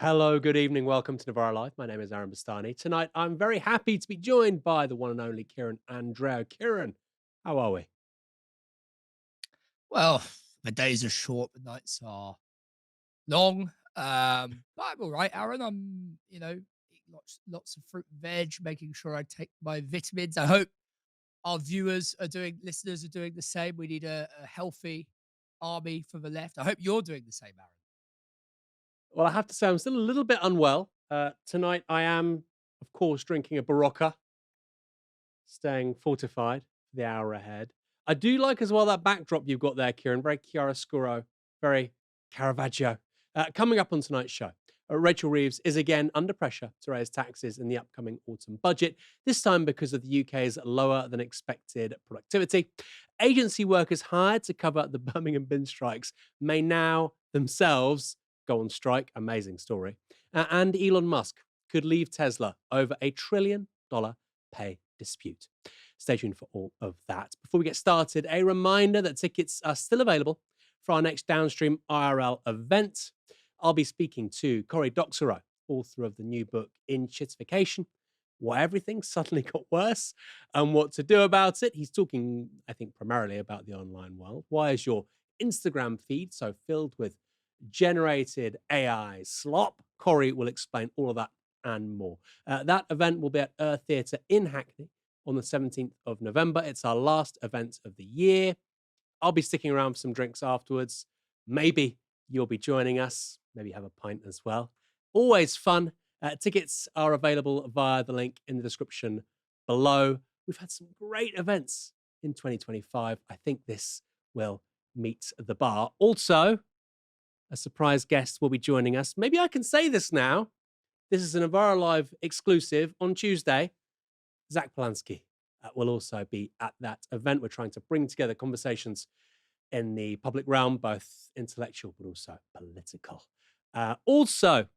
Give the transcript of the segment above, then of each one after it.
Hello, good evening. Welcome to Novara Live. My name is Aaron Bastani. Tonight, I'm very happy to be joined by the one and only Kieran Andrieu. Kieran, how are we? Well, the days are short, the nights are long. But I'm all right, Aaron. Eating lots of fruit and veg, making sure I take my vitamins. I hope our listeners are doing the same. We need a healthy army for the left. I hope you're doing the same, Aaron. Well, I have to say, I'm still a little bit unwell. Tonight, I am, of course, drinking a Barocca, staying fortified for the hour ahead. I do like as well that backdrop you've got there, Kieran. Very chiaroscuro, very Caravaggio. Coming up on tonight's show, Rachel Reeves is again under pressure to raise taxes in the upcoming autumn budget, this time because of the UK's lower than expected productivity. Agency workers hired to cover the Birmingham bin strikes may now themselves go on strike. Amazing story. And Elon Musk could leave Tesla over $1 trillion pay dispute. Stay tuned for all of that. Before we get started, a reminder that tickets are still available for our next Downstream IRL event. I'll be speaking to Cory, Doctorow, author of the new book In Shitification, Why Everything Suddenly Got Worse and What to Do About It. He's talking, I think, primarily about the online world. Why is your Instagram feed so filled with generated AI slop? Cory will explain all of that and more. That event will be at Earth Theatre in Hackney on the 17th of November. It's our last event of the year. I'll be sticking around for some drinks afterwards. Maybe you'll be joining us. Maybe have a pint as well. Always fun. Tickets are available via the link in the description below. We've had some great events in 2025. I think this will meet the bar. Also, a surprise guest will be joining us. Maybe I can say this now. This is an Novara Live exclusive on Tuesday. Zach Polanski will also be at that event. We're trying to bring together conversations in the public realm, both intellectual but also political. Also,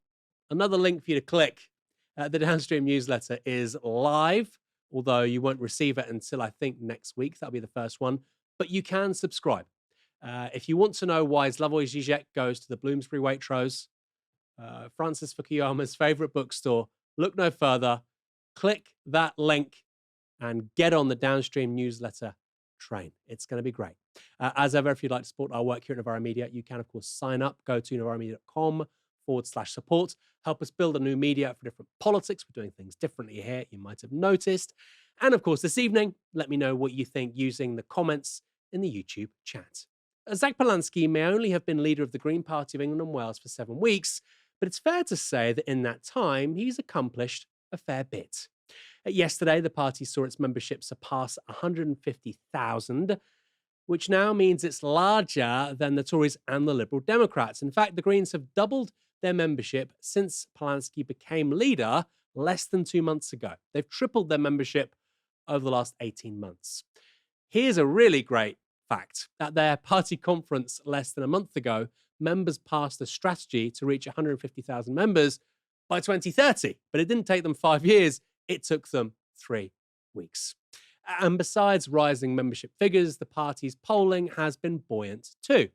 another link for you to click. The Downstream newsletter is live, although you won't receive it until I think next week. That'll be the first one. But you can subscribe. If you want to know why Slavoj Žižek goes to the Bloomsbury Waitrose, Francis Fukuyama's favorite bookstore, look no further. Click that link and get on the Downstream newsletter train. It's going to be great. As ever, if you'd like to support our work here at Novara Media, you can, of course, sign up. Go to novaramedia.com/support. Help us build a new media for different politics. We're doing things differently here, you might have noticed. And, of course, this evening, let me know what you think using the comments in the YouTube chat. Zach Polanski may only have been leader of the Green Party of England and Wales for 7 weeks, but it's fair to say that in that time, he's accomplished a fair bit. Yesterday, the party saw its membership surpass 150,000, which now means it's larger than the Tories and the Liberal Democrats. In fact, the Greens have doubled their membership since Polanski became leader less than 2 months ago. They've tripled their membership over the last 18 months. Here's a really great fact. At their party conference less than a month ago, members passed a strategy to reach 150,000 members by 2030, but it didn't take them 5 years. It took them 3 weeks. And besides rising membership figures, the party's polling has been buoyant too.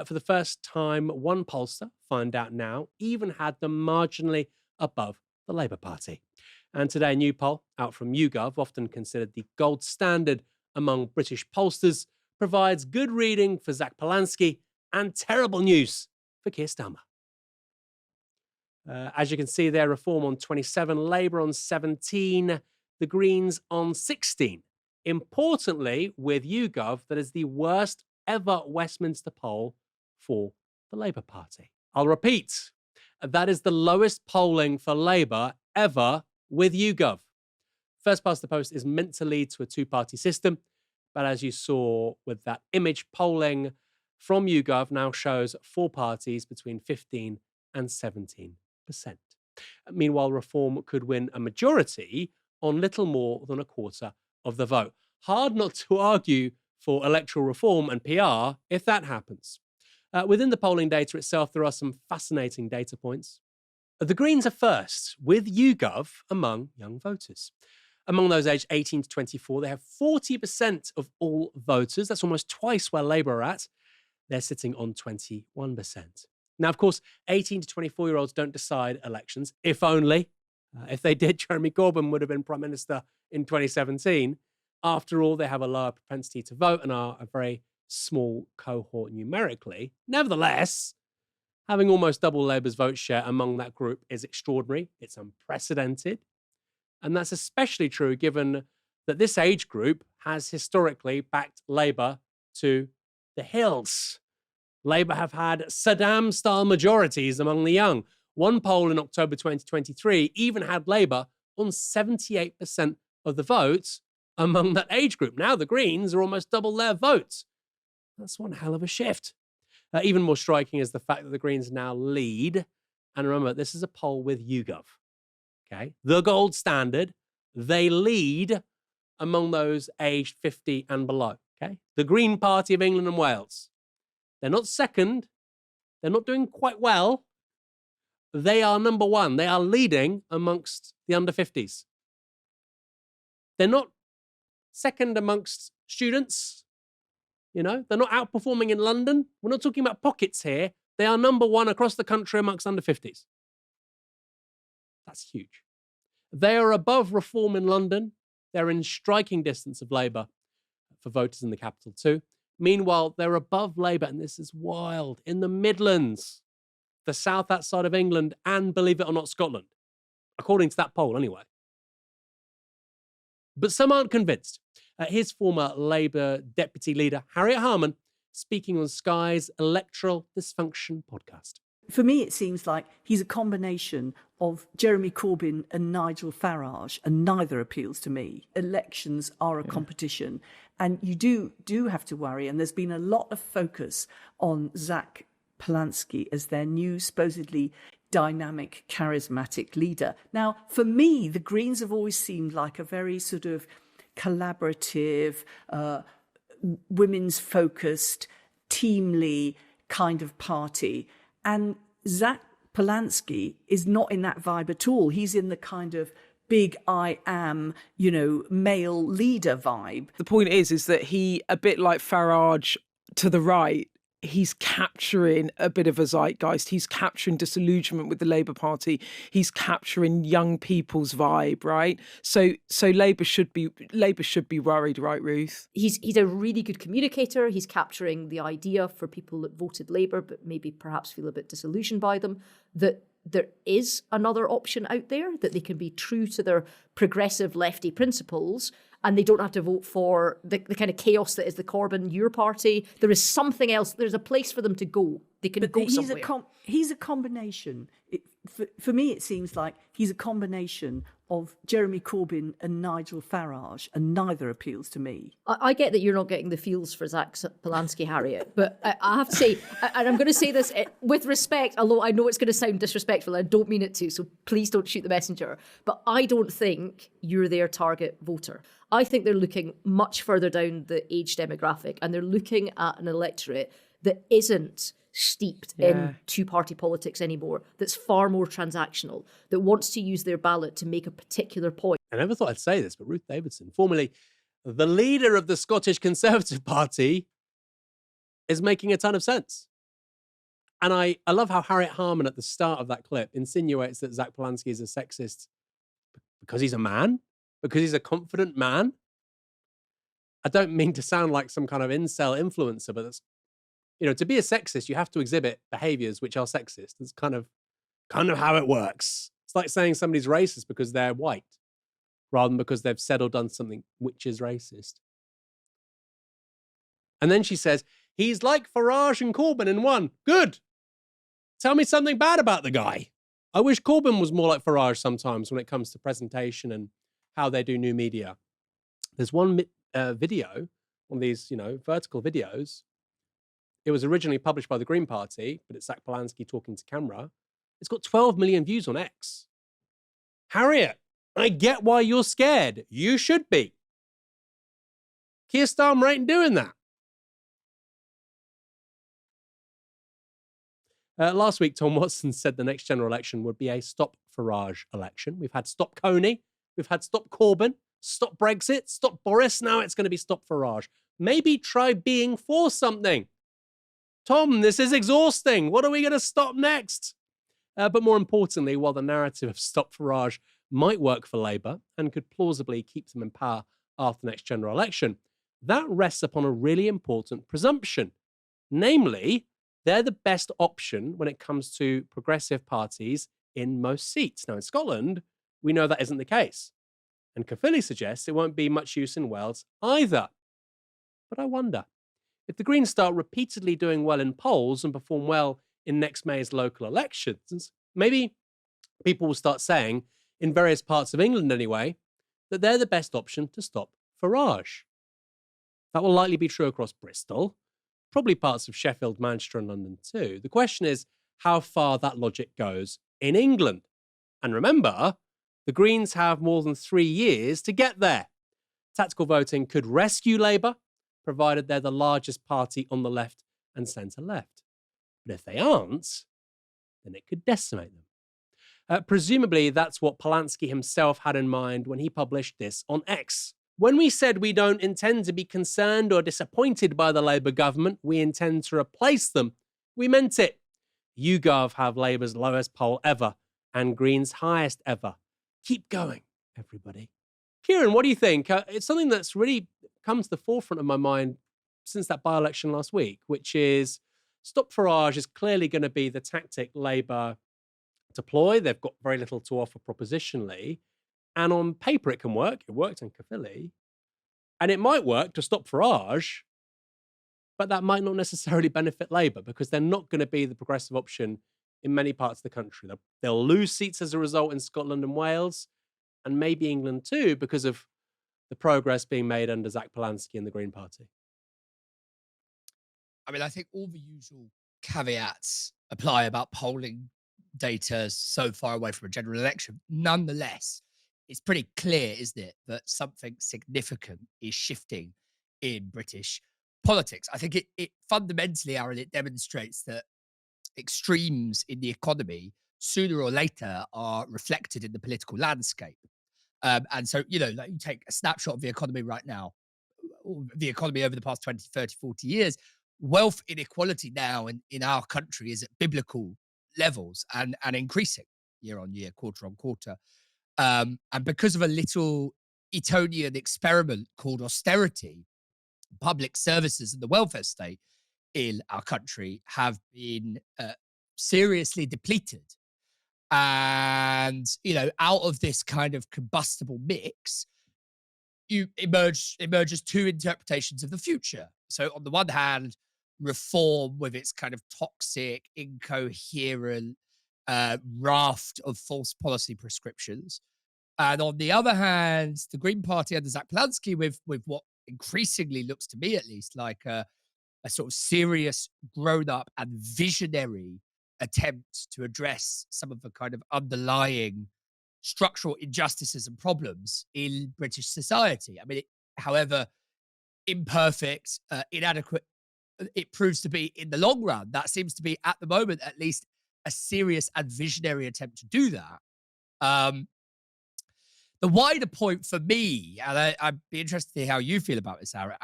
For the first time, one pollster, Find Out Now, even had them marginally above the Labour Party. And today, a new poll out from YouGov, often considered the gold standard among British pollsters, provides good reading for Zach Polanski and terrible news for Keir Starmer. As you can see there, Reform on 27, Labour on 17, the Greens on 16. Importantly, with YouGov, that is the worst ever Westminster poll for the Labour Party. I'll repeat, that is the lowest polling for Labour ever with YouGov. First past the post is meant to lead to a two-party system, but as you saw with that image, polling from YouGov now shows 4 parties between 15 and 17%. Meanwhile, Reform could win a majority on little more than a quarter of the vote. Hard not to argue for electoral reform and PR if that happens. Within the polling data itself, there are some fascinating data points. The Greens are first, with YouGov among young voters. Among those aged 18 to 24, they have 40% of all voters. That's almost twice where Labour are at. They're sitting on 21%. Now, of course, 18 to 24-year-olds don't decide elections, if only. If they did, Jeremy Corbyn would have been Prime Minister in 2017. After all, they have a lower propensity to vote and are a very small cohort numerically. Nevertheless, having almost double Labour's vote share among that group is extraordinary. It's unprecedented. And that's especially true given that this age group has historically backed Labour to the hills. Labour have had Saddam-style majorities among the young. One poll in October 2023 even had Labour on 78% of the votes among that age group. Now the Greens are almost double their votes. That's one hell of a shift. Even more striking is the fact that the Greens now lead. And remember, this is a poll with YouGov. Okay, the gold standard. They lead among those aged 50 and below. Okay, the Green Party of England and Wales. They're not second. They're not doing quite well. They are number one. They are leading amongst the under 50s. They're not second amongst students. You know, they're not outperforming in London. We're not talking about pockets here. They are number one across the country amongst under 50s. That's huge. They are above Reform in London. They're in striking distance of Labour for voters in the capital too. Meanwhile, they're above Labour, and this is wild, in the Midlands, the south outside of England, and believe it or not, Scotland, according to that poll anyway. But some aren't convinced. Here's former Labour deputy leader Harriet Harman speaking on Sky's Electoral Dysfunction podcast. For me, it seems like he's a combination of Jeremy Corbyn and Nigel Farage, and neither appeals to me. Elections are a competition, and you do have to worry, and there's been a lot of focus on Zach Polanski as their new, supposedly dynamic, charismatic leader. Now, for me, the Greens have always seemed like a very sort of collaborative, women's-focused, teamly kind of party. And Zach Polanski is not in that vibe at all. He's in the kind of big I am, male leader vibe. The point is that he, a bit like Farage to the right, he's capturing a bit of a zeitgeist. He's capturing disillusionment with the Labour Party. He's capturing young people's vibe, right? So Labour should be worried, right, Ruth? He's a really good communicator. He's capturing the idea for people that voted Labour, but maybe perhaps feel a bit disillusioned by them, that there is another option out there, that they can be true to their progressive lefty principles, and they don't have to vote for the kind of chaos that is the Corbyn, your party. There is something else. There's a place for them to go. They can go somewhere. He's a combination. For me, it seems like he's a combination of Jeremy Corbyn and Nigel Farage, and neither appeals to me. I get that you're not getting the feels for Zach Polanski, Harriet, but I have to say, and I'm going to say this with respect, although I know it's going to sound disrespectful, I don't mean it to, so please don't shoot the messenger, but I don't think you're their target voter. I think they're looking much further down the age demographic, and they're looking at an electorate that isn't steeped in two-party politics anymore, that's far more transactional, that wants to use their ballot to make a particular point. I never thought I'd say this, but Ruth Davidson, formerly the leader of the Scottish Conservative Party, is making a ton of sense. And I love how Harriet Harman at the start of that clip insinuates that Zach Polanski is a sexist because he's a man, because he's a confident man. I don't mean to sound like some kind of incel influencer, but that's, to be a sexist, you have to exhibit behaviors which are sexist. It's kind of how it works. It's like saying somebody's racist because they're white, rather than because they've said or done something which is racist. And then she says, he's like Farage and Corbyn in one. Good. Tell me something bad about the guy. I wish Corbyn was more like Farage sometimes when it comes to presentation and how they do new media. There's one video, one of these, vertical videos. It was originally published by the Green Party, but it's Zach Polanski talking to camera. It's got 12 million views on X. Harriet, I get why you're scared. You should be. Keir Starmer ain't doing that. Last week, Tom Watson said the next general election would be a stop Farage election. We've had stop Coney. We've had stop Corbyn, stop Brexit, stop Boris. Now it's going to be stop Farage. Maybe try being for something. Tom, this is exhausting. What are we going to stop next? But more importantly, while the narrative of Stop Farage might work for Labour and could plausibly keep them in power after the next general election, that rests upon a really important presumption. Namely, they're the best option when it comes to progressive parties in most seats. Now, in Scotland, we know that isn't the case. And Caerphilly suggests it won't be much use in Wales either. But I wonder, if the Greens start repeatedly doing well in polls and perform well in next May's local elections, maybe people will start saying, in various parts of England anyway, that they're the best option to stop Farage. That will likely be true across Bristol, probably parts of Sheffield, Manchester and London too. The question is how far that logic goes in England. And remember, the Greens have more than 3 years to get there. Tactical voting could rescue Labour, provided they're the largest party on the left and centre-left. But if they aren't, then it could decimate them. Presumably, that's what Polanski himself had in mind when he published this on X. When we said we don't intend to be concerned or disappointed by the Labour government, we intend to replace them, we meant it. YouGov have Labour's lowest poll ever and Green's highest ever. Keep going, everybody. Kieran, what do you think? It's something that's really come to the forefront of my mind since that by-election last week, which is Stop Farage is clearly going to be the tactic Labour deploy. They've got very little to offer propositionally. And on paper, it can work. It worked in Caerphilly. And it might work to stop Farage, but that might not necessarily benefit Labour because they're not going to be the progressive option in many parts of the country. They'll lose seats as a result in Scotland and Wales, and maybe England too, because of the progress being made under Zach Polanski and the Green Party. I mean, I think all the usual caveats apply about polling data so far away from a general election. Nonetheless, it's pretty clear, isn't it, that something significant is shifting in British politics. I think it fundamentally, Aaron, it demonstrates that extremes in the economy sooner or later are reflected in the political landscape. And so, like you take a snapshot of the economy right now, or the economy over the past 20, 30, 40 years, wealth inequality now in our country is at biblical levels and increasing year on year, quarter on quarter. And because of a little Etonian experiment called austerity, public services and the welfare state in our country have been seriously depleted. And, out of this kind of combustible mix, emerges two interpretations of the future. So on the one hand, reform with its kind of toxic, incoherent raft of false policy prescriptions. And on the other hand, the Green Party under Zach Polanski with what increasingly looks to me at least like a sort of serious, grown-up and visionary attempt to address some of the kind of underlying structural injustices and problems in British society. I mean, however imperfect, inadequate it proves to be in the long run, that seems to be, at the moment at least, a serious and visionary attempt to do that. The wider point for me, and I'd be interested to hear how you feel about this, Aaron,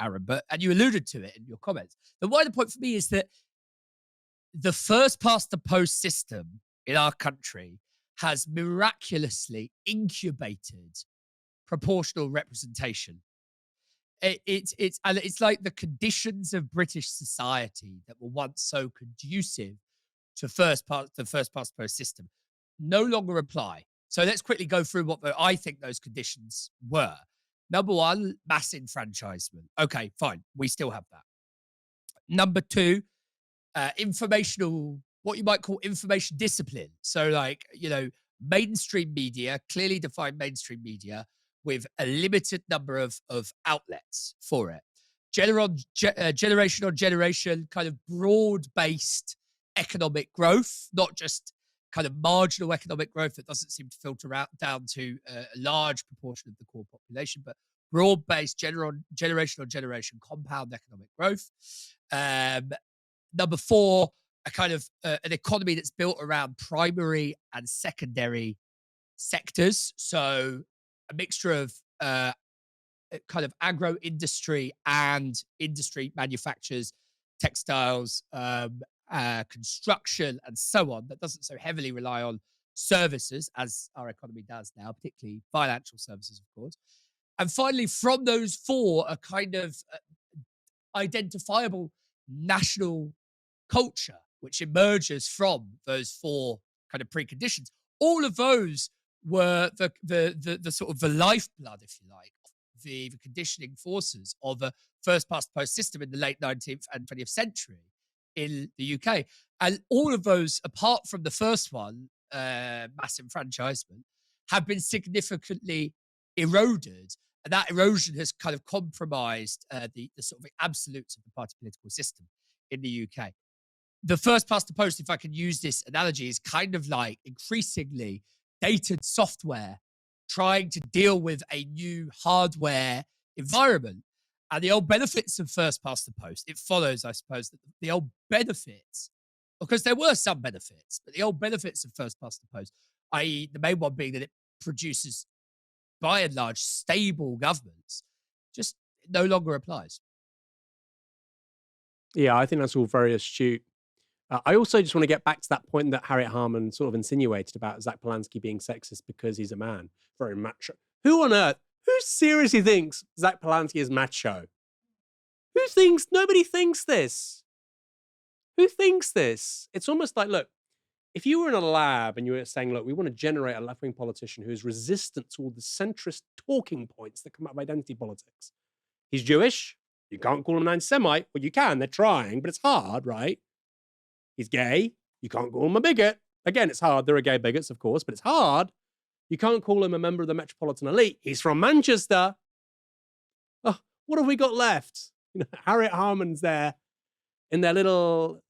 and you alluded to it in your comments. The wider point for me is that the first past the post system in our country has miraculously incubated proportional representation. It's like the conditions of British society that were once so conducive to the first past the post system no longer apply. So let's quickly go through what I think those conditions were. Number one, mass enfranchisement. Okay, fine. We still have that. Number two, what you might call information discipline. So mainstream media, clearly defined mainstream media with a limited number of outlets for it. Generation on generation, kind of broad-based economic growth, not just kind of marginal economic growth that doesn't seem to filter out down to a large proportion of the core population, but broad-based generation on generation compound economic growth. Number four, a kind of an economy that's built around primary and secondary sectors. So a mixture of kind of agro industry and industry manufacturers textiles, construction, and so on, that doesn't so heavily rely on services as our economy does now, particularly financial services, of course. And finally, from those four, a kind of identifiable national culture which emerges from those four kind of preconditions. All of those were the sort of the lifeblood, if you like, the conditioning forces of a first past the post system in the late 19th and 20th century in the UK. And all of those, apart from the first one, mass enfranchisement, have been significantly eroded. And that erosion has kind of compromised the sort of absolutes of the party political system in the UK. The first past the post, if I can use this analogy, is kind of like increasingly dated software trying to deal with a new hardware environment. And the old benefits of first past the post, it follows, I suppose, that the old benefits, because there were some benefits, but the old benefits of first past the post, i.e. the main one being that it produces, by and large, stable governments, just no longer applies. Yeah, I think that's all very astute. I also just want to get back to that point that Harriet Harman sort of insinuated about Zach Polanski being sexist because he's a man. Very macho. Who on earth, who seriously thinks Zach Polanski is macho? Who thinks, nobody thinks this. Who thinks this? It's almost like, look, if you were in a lab and you were saying, look, we want to generate a left-wing politician who is resistant to all the centrist talking points that come out of identity politics. He's Jewish. You can't call him an anti-Semite. Well, you can. They're trying, but it's hard, right? He's gay. You can't call him a bigot. Again, it's hard. There are gay bigots, of course, but it's hard. You can't call him a member of the metropolitan elite. He's from Manchester. Oh, what have we got left? You know, Harriet Harman's there in their little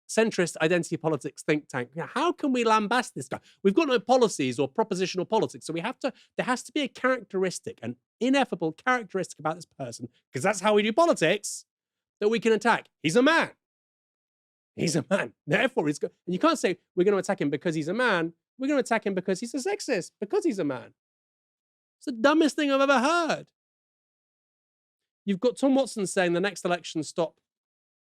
centrist identity politics think tank. How can we lambast this guy? We've got no policies or propositional politics, so there has to be a characteristic, an ineffable characteristic about this person, because that's how we do politics, that we can attack. He's a man. He's a man. Therefore, and you can't say we're going to attack him because he's a man. We're going to attack him because he's a sexist, because he's a man. It's the dumbest thing I've ever heard. You've got Tom Watson saying the next election stop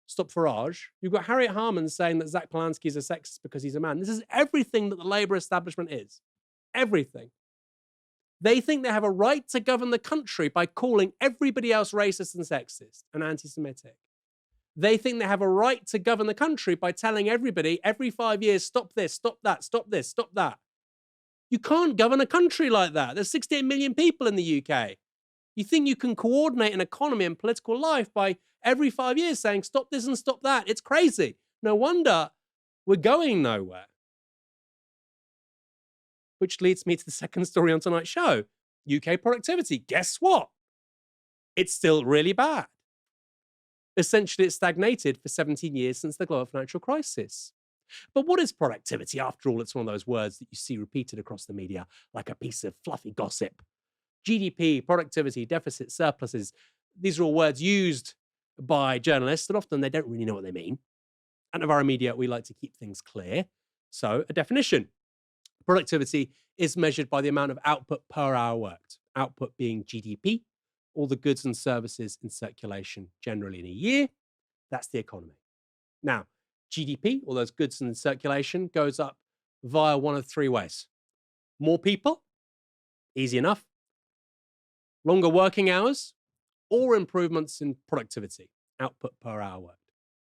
Farage. You've got Harriet Harman saying that Zach Polanski is a sexist because he's a man. This is everything that the Labour establishment is. Everything. They think they have a right to govern the country by calling everybody else racist and sexist and anti-Semitic. They think they have a right to govern the country by telling everybody every 5 years, stop this, stop that, stop this, stop that. You can't govern a country like that. There's 68 million people in the UK. You think you can coordinate an economy and political life by every 5 years saying, stop this and stop that. It's crazy. No wonder we're going nowhere. Which leads me to the second story on tonight's show. UK productivity. Guess what? It's still really bad. Essentially, it's stagnated for 17 years since the global financial crisis. But what is productivity? After all, it's one of those words that you see repeated across the media like a piece of fluffy gossip. GDP, productivity, deficit, surpluses. These are all words used by journalists, and often they don't really know what they mean. At Novara Media, we like to keep things clear. So, a definition. Productivity is measured by the amount of output per hour worked. Output being GDP, all the goods and services in circulation generally in a year. That's the economy. Now, GDP, all those goods in circulation, goes up via one of three ways. More people, easy enough. Longer working hours, or improvements in productivity, output per hour worked,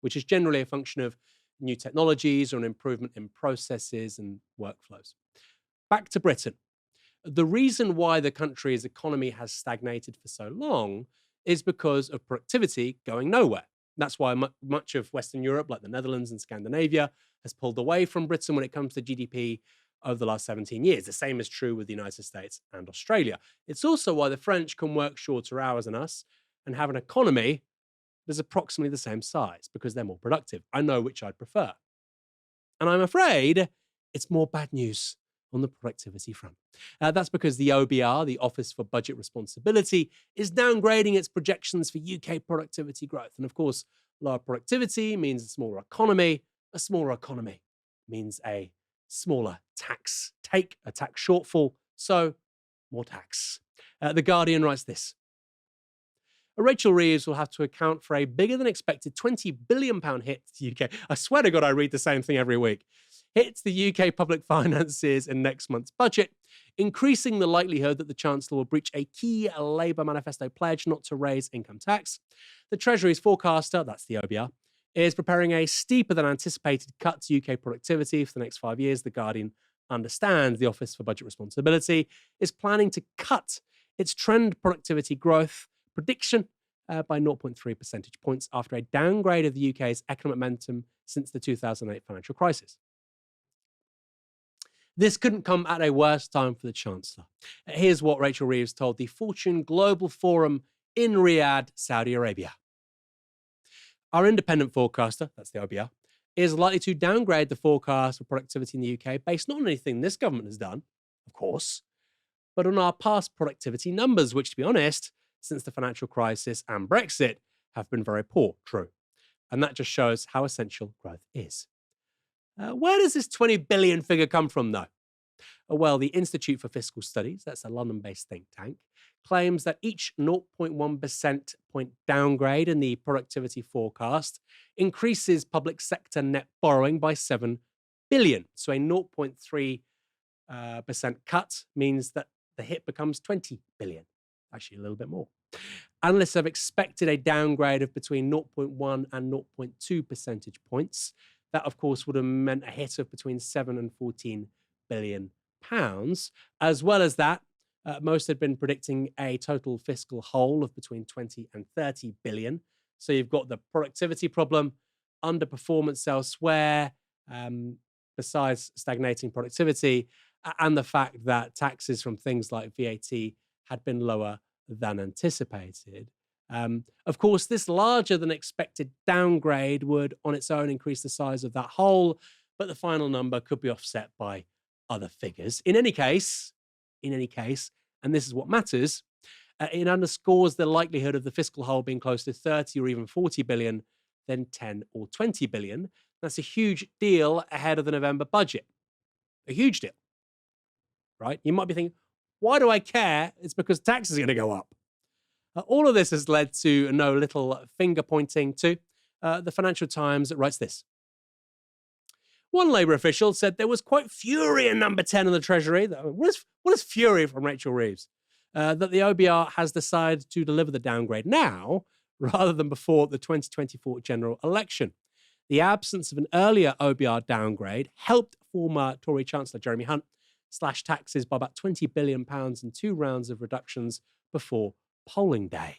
which is generally a function of new technologies or an improvement in processes and workflows. Back to Britain. The reason why the country's economy has stagnated for so long is because of productivity going nowhere. That's why much of Western Europe, like the Netherlands and Scandinavia, has pulled away from Britain when it comes to GDP over the last 17 years. The same is true with the United States and Australia. It's also why the French can work shorter hours than us and have an economy that's approximately the same size because they're more productive. I know which I'd prefer. And I'm afraid it's more bad news on the productivity front. That's because the OBR, the Office for Budget Responsibility, is downgrading its projections for UK productivity growth. And of course, lower productivity means a smaller economy. A smaller economy means a smaller tax take, a tax shortfall. So more tax. The Guardian writes this. Rachel Reeves will have to account for a bigger than expected £20 billion hit to the UK. I swear to God, I read the same thing every week. Hits the UK public finances in next month's budget, increasing the likelihood that the Chancellor will breach a key Labour manifesto pledge not to raise income tax. The Treasury's forecaster, that's the OBR, is preparing a steeper than anticipated cut to UK productivity for the next 5 years. The Guardian understands the Office for Budget Responsibility is planning to cut its trend productivity growth prediction by 0.3 percentage points after a downgrade of the UK's economic momentum since the 2008 financial crisis. This couldn't come at a worse time for the Chancellor. Here's what Rachel Reeves told the Fortune Global Forum in Riyadh, Saudi Arabia. Our independent forecaster, that's the OBR, is likely to downgrade the forecast for productivity in the UK based not on anything this government has done, of course, but on our past productivity numbers, which, to be honest, since the financial crisis and Brexit, have been very poor. True. And that just shows how essential growth is. Where does this 20 billion figure come from, though? Well, the Institute for Fiscal Studies, that's a London-based think tank, claims that each 0.1% point downgrade in the productivity forecast increases public sector net borrowing by 7 billion. So a 0.3% cut means that the hit becomes 20 billion, actually a little bit more. Analysts have expected a downgrade of between 0.1 and 0.2 percentage points. That, of course, would have meant a hit of between 7 and 14 billion pounds. As well as that, most had been predicting a total fiscal hole of between 20 and 30 billion. So you've got the productivity problem, underperformance elsewhere, besides stagnating productivity, and the fact that taxes from things like VAT had been lower than anticipated. Of course, this larger than expected downgrade would on its own increase the size of that hole, but the final number could be offset by other figures. In any case, and this is what matters, it underscores the likelihood of the fiscal hole being close to 30 or even 40 billion than 10 or 20 billion. That's a huge deal ahead of the November budget. A huge deal, right? You might be thinking, why do I care? It's because taxes are going to go up. All of this has led to no little finger pointing to. The Financial Times writes this. One Labour official said there was quite fury in number 10 in the Treasury. What is fury from Rachel Reeves? That the OBR has decided to deliver the downgrade now rather than before the 2024 general election. The absence of an earlier OBR downgrade helped former Tory Chancellor Jeremy Hunt slash taxes by about £20 billion in 2 rounds of reductions before polling day.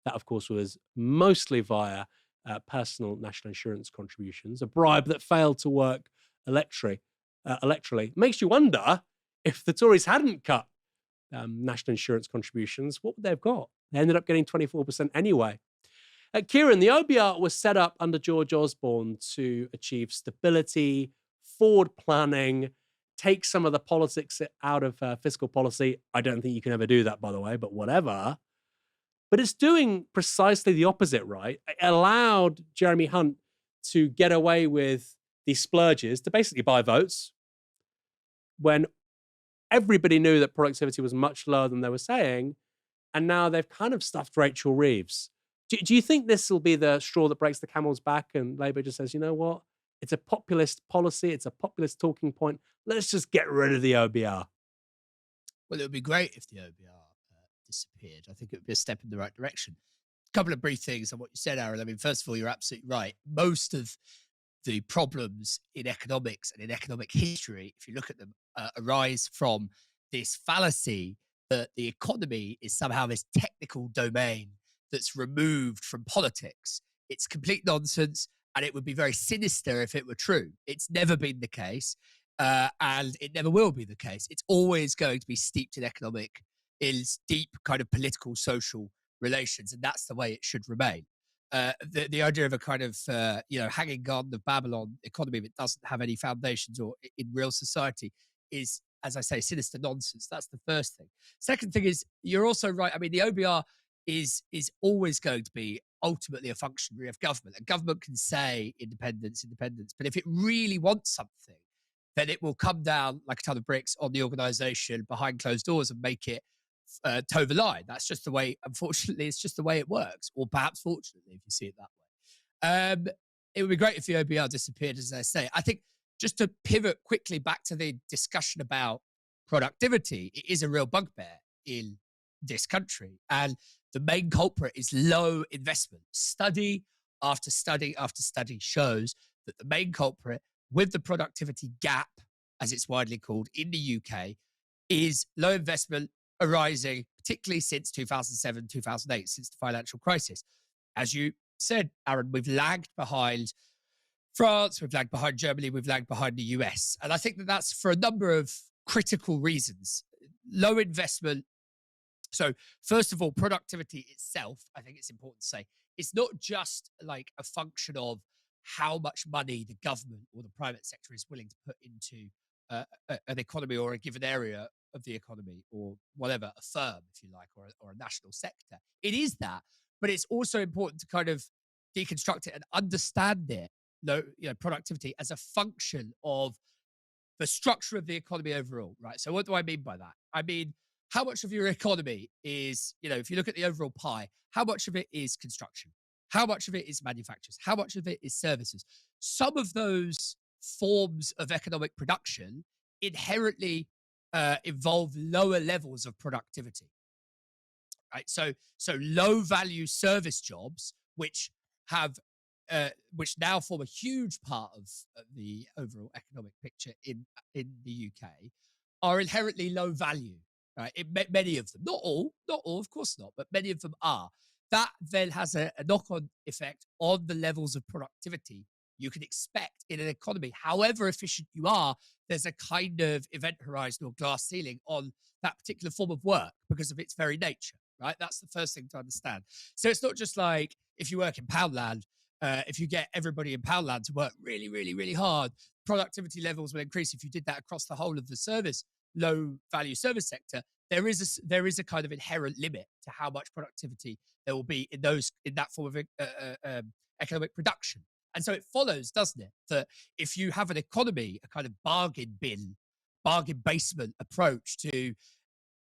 That, of course, was mostly via personal national insurance contributions, a bribe that failed to work electorally. Makes you wonder if the Tories hadn't cut national insurance contributions, what would they have got? They ended up getting 24% anyway. Kieran, the OBR was set up under George Osborne to achieve stability, forward planning, take some of the politics out of fiscal policy. I don't think you can ever do that, by the way, but whatever. But it's doing precisely the opposite, right? It allowed Jeremy Hunt to get away with these splurges to basically buy votes when everybody knew that productivity was much lower than they were saying. And now they've kind of stuffed Rachel Reeves. Do you think this will be the straw that breaks the camel's back and Labour just says, you know what? It's a populist policy. It's a populist talking point. Let's just get rid of the OBR. Well, it would be great if the OBR disappeared. I think it would be a step in the right direction. A couple of brief things on what you said, Aaron. I mean, first of all, you're absolutely right. Most of the problems in economics and in economic history, if you look at them, arise from this fallacy that the economy is somehow this technical domain that's removed from politics. It's complete nonsense, and it would be very sinister if it were true. It's never been the case, and it never will be the case. It's always going to be steeped in deep kind of political, social relations, and that's the way it should remain. The idea of a kind of hanging garden of Babylon economy that doesn't have any foundations or in real society is, as I say, sinister nonsense. That's the first thing. Second thing is, you're also right. I mean, the OBR is always going to be ultimately a functionary of government. And government can say independence, but if it really wants something, then it will come down like a ton of bricks on the organisation behind closed doors and make it toe the line. That's just the way, unfortunately, it's just the way it works. Or perhaps fortunately, if you see it that way. It would be great if the OBR disappeared, as I say. I think just to pivot quickly back to the discussion about productivity, it is a real bugbear in this country. And the main culprit is low investment. Study after study after study shows that the main culprit with the productivity gap, as it's widely called in the UK, is low investment arising, particularly since 2007, 2008, since the financial crisis. As you said, Aaron, we've lagged behind France, we've lagged behind Germany, we've lagged behind the US. And I think that that's for a number of critical reasons. Low investment. So first of all, productivity itself, I think it's important to say, it's not just like a function of how much money the government or the private sector is willing to put into an economy or a given area of the economy or whatever, a firm, if you like, or a national sector. It is that, but it's also important to kind of deconstruct it and understand it, productivity as a function of the structure of the economy overall, right? So what do I mean by that? I mean, how much of your economy is, if you look at the overall pie, how much of it is construction? How much of it is manufacturers? How much of it is services? Some of those forms of economic production inherently involve lower levels of productivity, right? So low value service jobs, which now form a huge part of the overall economic picture in the UK, are inherently low value, right? Many of them, not all, of course not, but many of them are. That then has a knock-on effect on the levels of productivity you can expect in an economy. However efficient you are, there's a kind of event horizon or glass ceiling on that particular form of work because of its very nature, right? That's the first thing to understand. So it's not just like if you work in Poundland, if you get everybody in Poundland to work really, really, really hard, productivity levels will increase. If you did that across the whole of the low value service sector, there is a kind of inherent limit to how much productivity there will be in that form of economic production. And so it follows, doesn't it, that if you have an economy, a kind of bargain basement approach to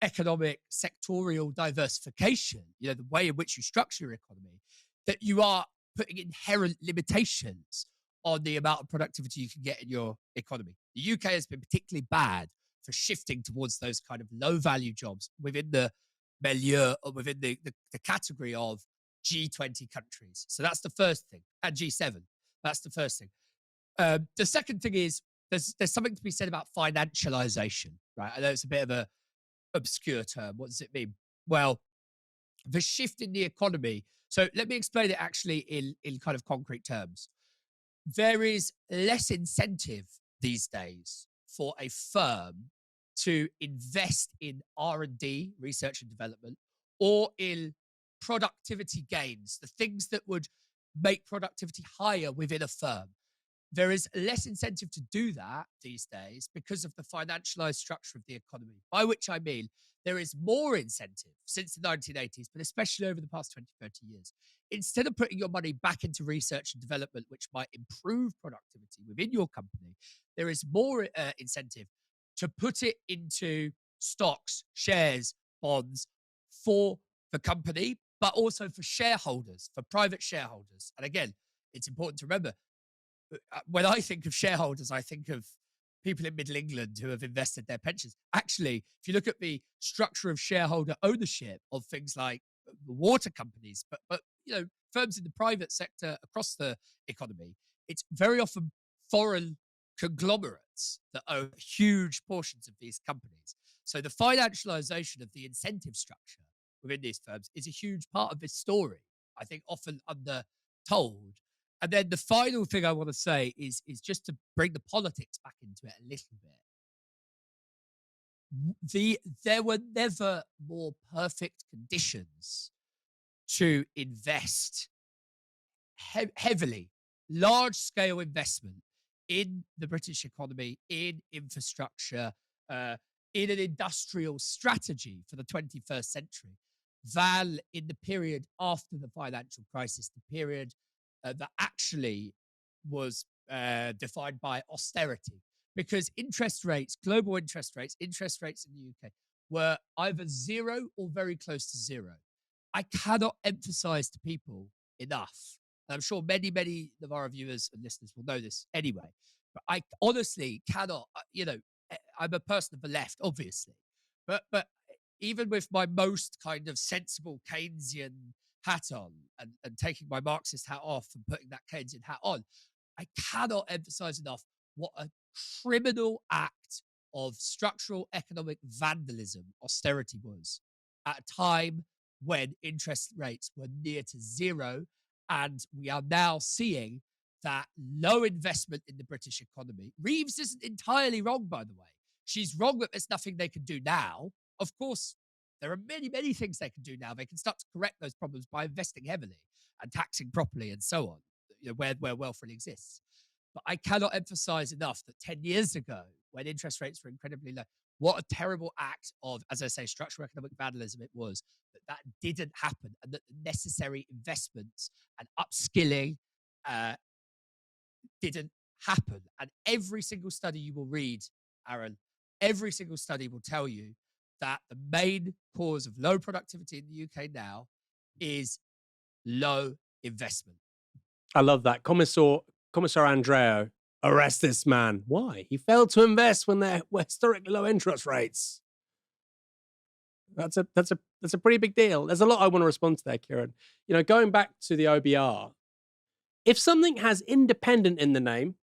economic sectorial diversification, the way in which you structure your economy, that you are putting inherent limitations on the amount of productivity you can get in your economy. The UK has been particularly bad for shifting towards those kind of low value jobs within the milieu or within the category of G20 countries. So that's the first thing. And G7, that's the first thing. The second thing is there's something to be said about financialization, right? I know it's a bit of a obscure term. What does it mean? Well, the shift in the economy. So let me explain it actually in kind of concrete terms. There is less incentive these days for a firm to invest in R&D, research and development, or in productivity gains, the things that would make productivity higher within a firm. There is less incentive to do that these days because of the financialized structure of the economy, by which I mean there is more incentive since the 1980s, but especially over the past 20, 30 years. Instead of putting your money back into research and development, which might improve productivity within your company, there is more incentive to put it into stocks, shares, bonds for the company, but also for shareholders, for private shareholders. And again, it's important to remember, when I think of shareholders, I think of people in Middle England who have invested their pensions. Actually, if you look at the structure of shareholder ownership of things like the water companies, but firms in the private sector across the economy, it's very often foreign conglomerates that own huge portions of these companies. So the financialization of the incentive structure within these firms is a huge part of this story, I think often undertold. And then the final thing I want to say is just to bring the politics back into it a little bit. There were never more perfect conditions to invest heavily, large-scale investment in the British economy, in infrastructure, in an industrial strategy for the 21st century than in the period after the financial crisis, the period that actually was defined by austerity. Because interest rates, global interest rates in the UK were either zero or very close to zero. I cannot emphasize to people enough, and I'm sure many of our viewers and listeners will know this anyway, but I honestly cannot, I'm a person of the left, obviously, but even with my most kind of sensible Keynesian hat on and taking my Marxist hat off and putting that Keynesian hat on, I cannot emphasize enough what a criminal act of structural economic vandalism austerity was at a time when interest rates were near to zero. And we are now seeing that low investment in the British economy. Reeves isn't entirely wrong, by the way. She's wrong that there's nothing they can do now. Of course, there are many things they can do now. They can start to correct those problems by investing heavily and taxing properly and so on, where wealth really exists. But I cannot emphasize enough that 10 years ago, when interest rates were incredibly low, what a terrible act of, as I say, structural economic vandalism it was that didn't happen, and that the necessary investments and upskilling didn't happen. And every single study you will read, Aaron, every single study will tell you that the main cause of low productivity in the UK now is low investment. I love that. Commissar Andrieu, arrest this man. Why? He failed to invest when there were historically low interest rates. That's a pretty big deal. There's a lot I want to respond to there, Kieran. Going back to the OBR, if something has independent in the name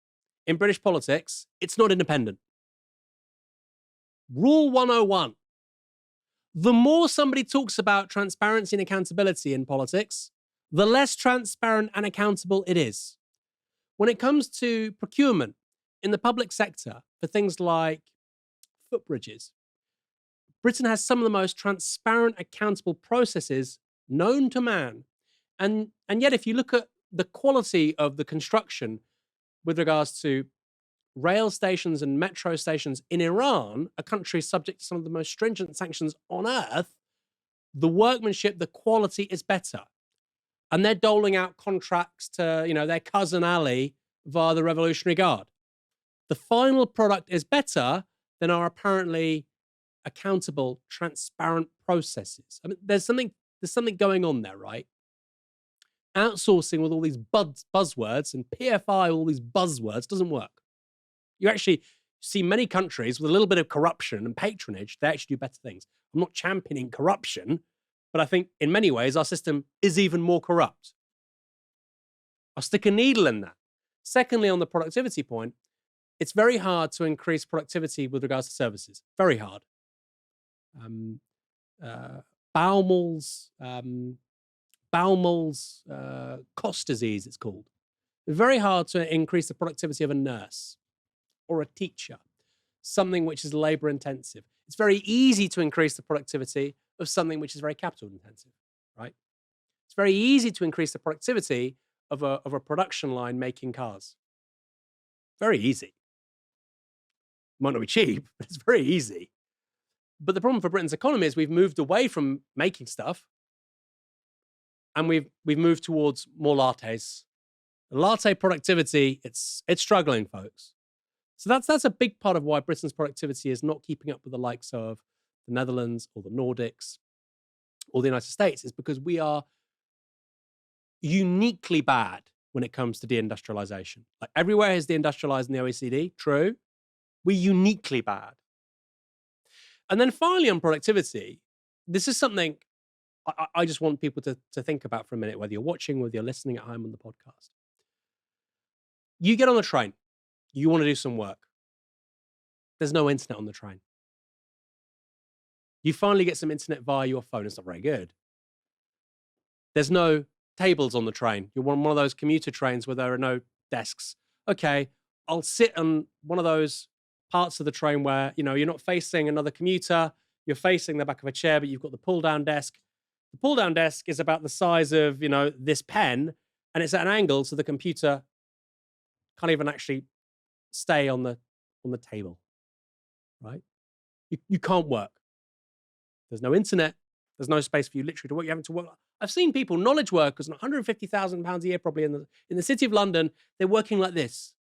in British politics, it's not independent. Rule 101. The more somebody talks about transparency and accountability in politics, the less transparent and accountable it is. When it comes to procurement in the public sector for things like footbridges, Britain has some of the most transparent, accountable processes known to man. And yet, if you look at the quality of the construction with regards to rail stations and metro stations in Iran, a country subject to some of the most stringent sanctions on earth, the workmanship, the quality is better. And they're doling out contracts to, their cousin Ali via the Revolutionary Guard. The final product is better than our apparently accountable, transparent processes. I mean, there's something going on there, right? Outsourcing with all these buzzwords and PFI, all these buzzwords, doesn't work. You actually see many countries with a little bit of corruption and patronage, they actually do better things. I'm not championing corruption, but I think in many ways our system is even more corrupt. I'll stick a needle in that. Secondly, on the productivity point, it's very hard to increase productivity with regards to services. Very hard. Bowell's cost disease, it's called. Very hard to increase the productivity of a nurse or a teacher, something which is labor intensive. It's very easy to increase the productivity of something which is very capital intensive, right? It's very easy to increase the productivity of a production line making cars. Very easy. Might not be cheap, but it's very easy. But the problem for Britain's economy is we've moved away from making stuff and we've moved towards more lattes. Latte productivity, it's struggling, folks. So that's a big part of why Britain's productivity is not keeping up with the likes of the Netherlands or the Nordics or the United States, is because we are uniquely bad when it comes to deindustrialization. Like everywhere is deindustrialized in the OECD, true. We're uniquely bad. And then finally on productivity, this is something I just want people to think about for a minute, whether you're watching, whether you're listening at home on the podcast. You get on the train, you want to do some work. There's no internet on the train. You finally get some internet via your phone. It's not very good. There's no tables on the train. You're on one of those commuter trains where there are no desks. Okay, I'll sit on one of those parts of the train where, you're not facing another commuter, you're facing the back of a chair, but you've got the pull-down desk. The pull-down desk is about the size of, this pen, and it's at an angle so the computer can't even actually stay on the table, right? You can't work. There's no internet. There's no space for you literally to work. You're having to work. I've seen people, knowledge workers, on £150,000 a year probably in the city of London, they're working like this.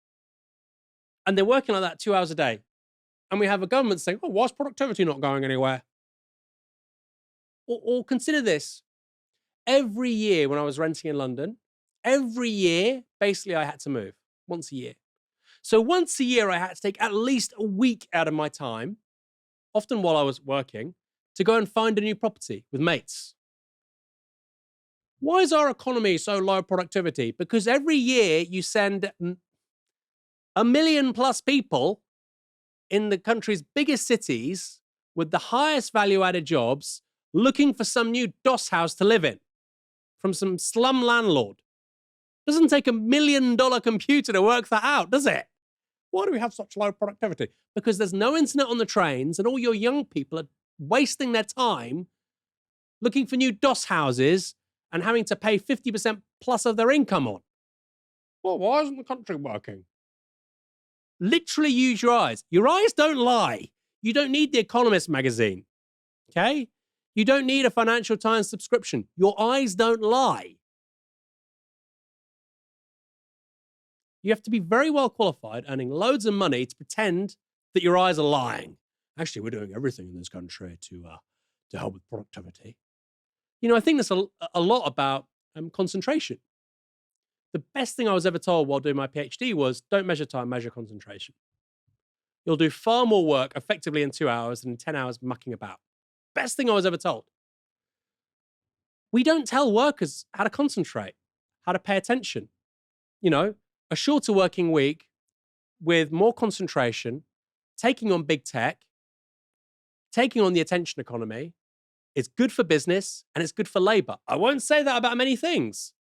And they're working like that 2 hours a day. And we have a government saying, why is productivity not going anywhere? Or consider this. Every year when I was renting in London, every year, basically I had to move once a year. So once a year, I had to take at least a week out of my time, often while I was working, to go and find a new property with mates. Why is our economy so low productivity? Because every year you send 1 million plus people in the country's biggest cities with the highest value added jobs looking for some new DOS house to live in from some slum landlord. Doesn't take $1 million computer to work that out, does it? Why do we have such low productivity? Because there's no internet on the trains and all your young people are wasting their time looking for new DOS houses and having to pay 50% plus of their income on. Well, why isn't the country working? Literally use your eyes. Your eyes don't lie. You don't need The Economist magazine, okay? You don't need a Financial Times subscription. Your eyes don't lie. You have to be very well qualified, earning loads of money to pretend that your eyes are lying. Actually, we're doing everything in this country to help with productivity. You know, I think there's a lot about concentration. The best thing I was ever told while doing my PhD was don't measure time, measure concentration. You'll do far more work effectively in 2 hours than in 10 hours mucking about. Best thing I was ever told. We don't tell workers how to concentrate, how to pay attention. You know, a shorter working week with more concentration, taking on big tech, taking on the attention economy, it's good for business and it's good for labor. I won't say that about many things.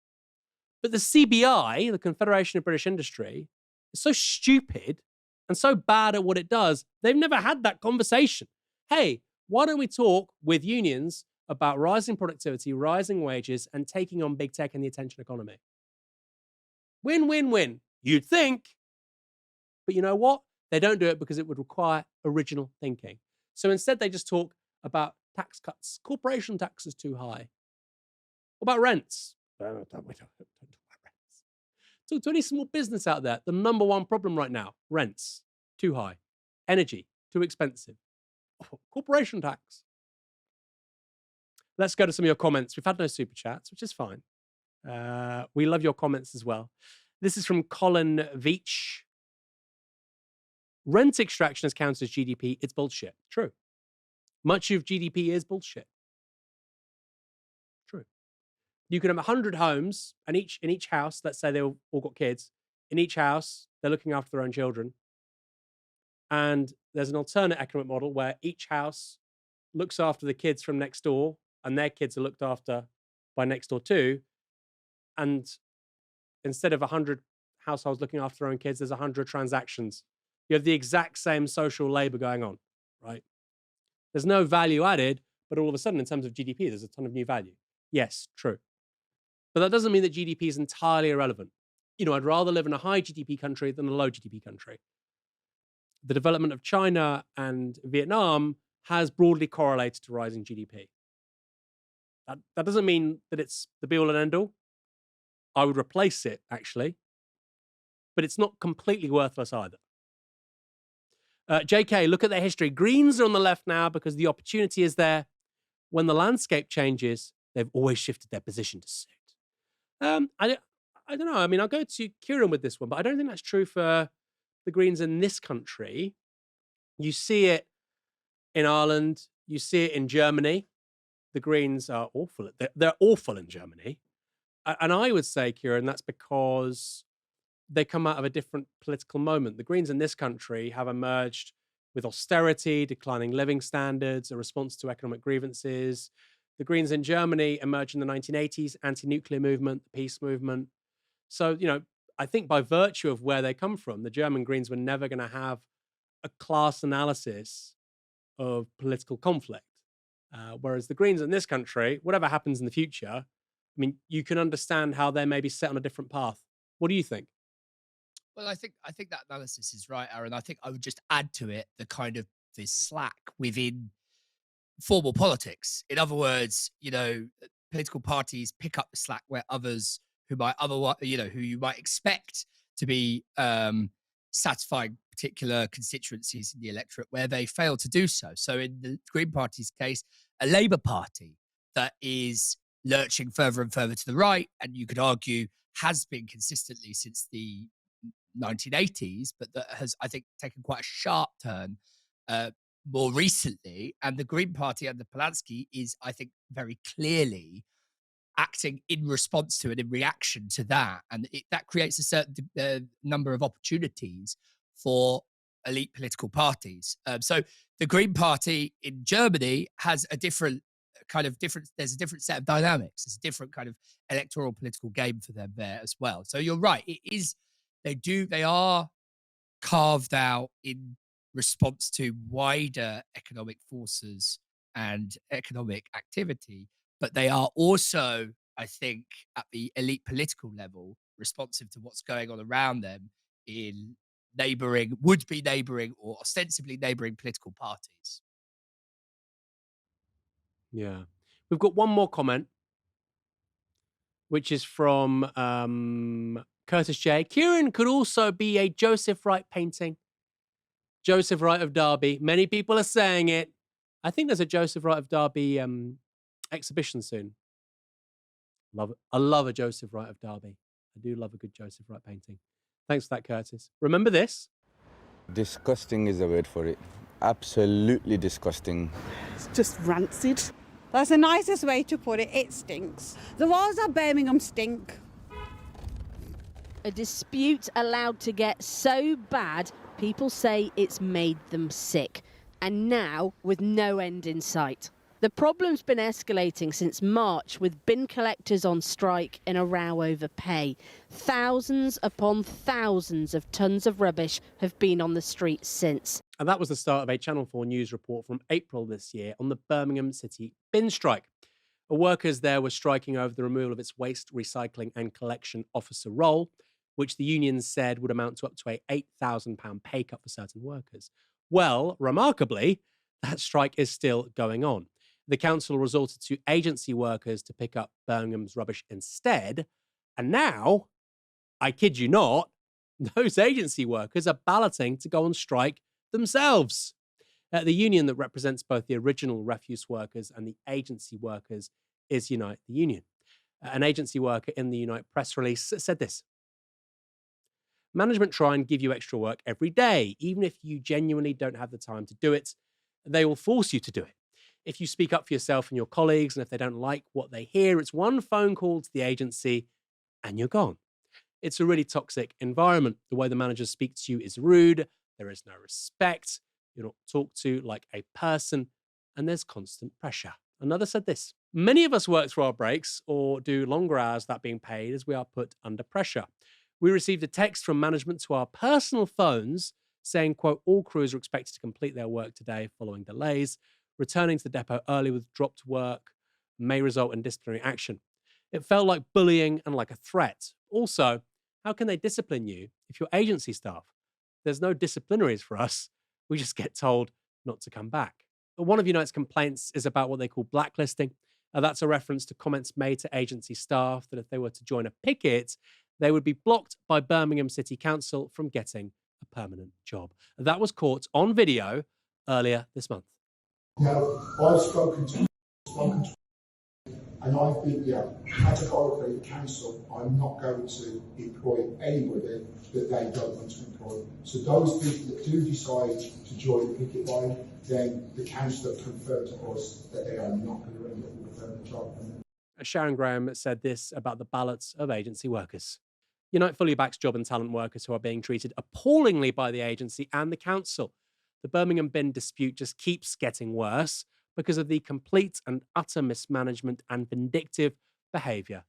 But the CBI, the Confederation of British Industry, is so stupid and so bad at what it does, they've never had that conversation. Hey, why don't we talk with unions about rising productivity, rising wages, and taking on big tech and the attention economy? Win, win, win. You'd think. But you know what? They don't do it because it would require original thinking. So instead, they just talk about tax cuts. Corporation tax is too high. What about rents? Don't talk about rents. Talk to any small business out there. The number one problem right now, rents, too high. Energy, too expensive. Corporation tax. Let's go to some of your comments. We've had no super chats, which is fine. We love your comments as well. This is from Colin Veach. Rent extraction is counted as GDP. It's bullshit. True. Much of GDP is bullshit. True. You can have 100 homes, and in each house, let's say they all got kids. In each house, they're looking after their own children. And there's an alternate economic model where each house looks after the kids from next door, and their kids are looked after by next door too. And instead of 100 households looking after their own kids, there's 100 transactions. You have the exact same social labor going on, right? There's no value added, but all of a sudden, in terms of GDP, there's a ton of new value. Yes, true. But that doesn't mean that GDP is entirely irrelevant. You know, I'd rather live in a high GDP country than a low GDP country. The development of China and Vietnam has broadly correlated to rising GDP. That doesn't mean that it's the be-all and end-all. I would replace it, actually. But it's not completely worthless either. JK, look at their history. Greens are on the left now because the opportunity is there. When the landscape changes, they've always shifted their position to suit. I don't know. I mean, I'll go to Kieran with this one, but I don't think that's true for the Greens in this country. You see it in Ireland. You see it in Germany. The Greens are awful. They're awful in Germany. And I would say, Kieran, that's because they come out of a different political moment. The Greens in this country have emerged with austerity, declining living standards, a response to economic grievances. The Greens in Germany emerged in the 1980s, anti-nuclear movement, the peace movement. So, you know, I think by virtue of where they come from, the German Greens were never going to have a class analysis of political conflict. Whereas the Greens in this country, whatever happens in the future, I mean, you can understand how they may be set on a different path. What do you think? Well, I think that analysis is right, Aaron. I think I would just add to it the kind of the slack within formal politics. In other words, you know, political parties pick up the slack where others who might otherwise, you know, who you might expect to be satisfying particular constituencies in the electorate, where they fail to do so. So in the Green Party's case, a Labour Party that is lurching further and further to the right, and you could argue has been consistently since the 1980s, but that has, I think, taken quite a sharp turn more recently. And the Green Party under Polanski is, I think, very clearly acting in response to and in reaction to that. And that creates a certain number of opportunities for elite political parties. So the Green Party in Germany has a different there's a different set of dynamics. There's a different kind of electoral political game for them there as well. So you're right. It is, they are carved out in response to wider economic forces and economic activity, but they are also, I think, at the elite political level, responsive to what's going on around them in would-be neighbouring or ostensibly neighbouring political parties. Yeah. We've got one more comment, which is from Curtis J. Kieran could also be a Joseph Wright painting. Joseph Wright of Derby. Many people are saying it. I think there's a Joseph Wright of Derby exhibition soon. Love it. I love a Joseph Wright of Derby. I do love a good Joseph Wright painting. Thanks for that, Curtis. Remember this. Disgusting is the word for it. Absolutely disgusting. It's just rancid. That's the nicest way to put it. It stinks. The walls of Birmingham stink. A dispute allowed to get so bad, people say it's made them sick. And now, with no end in sight. The problem's been escalating since March, with bin collectors on strike in a row over pay. Thousands upon thousands of tons of rubbish have been on the streets since. And that was the start of a Channel 4 news report from April this year on the Birmingham City bin strike. The workers there were striking over the removal of its waste recycling and collection officer role, which the unions said would amount to up to a £8,000 pay cut for certain workers. Well, remarkably, that strike is still going on. The council resorted to agency workers to pick up Birmingham's rubbish instead. And now, I kid you not, those agency workers are balloting to go on strike themselves. The union that represents both the original refuse workers and the agency workers is Unite the Union. An agency worker in the Unite press release said this: "Management try and give you extra work every day, even if you genuinely don't have the time to do it. They will force you to do it. If you speak up for yourself and your colleagues, and if they don't like what they hear, it's one phone call to the agency and you're gone. It's a really toxic environment. The way the managers speak to you is rude. There is no respect. You're not talked to like a person, and there's constant pressure." Another said this: "Many of us work through our breaks or do longer hours without being paid as we are put under pressure. We received a text from management to our personal phones saying, quote, all crews are expected to complete their work today following delays. Returning to the depot early with dropped work may result in disciplinary action. It felt like bullying and like a threat. Also, how can they discipline you if you're agency staff? There's no disciplinaries for us. We just get told not to come back." One of Unite's complaints is about what they call blacklisting. That's a reference to comments made to agency staff that if they were to join a picket, they would be blocked by Birmingham City Council from getting a permanent job. That was caught on video earlier this month. Now, I've spoken to, and I've been, categorically, the council, I'm not going to employ anybody that they don't want to employ. So those people that do decide to join the picket line, then the council have confirmed to us that they are not going to end up with a permanent job. Sharon Graham said this about the ballots of agency workers. Unite fully backs job and talent workers who are being treated appallingly by the agency and the council. The Birmingham bin dispute just keeps getting worse because of the complete and utter mismanagement and vindictive behaviour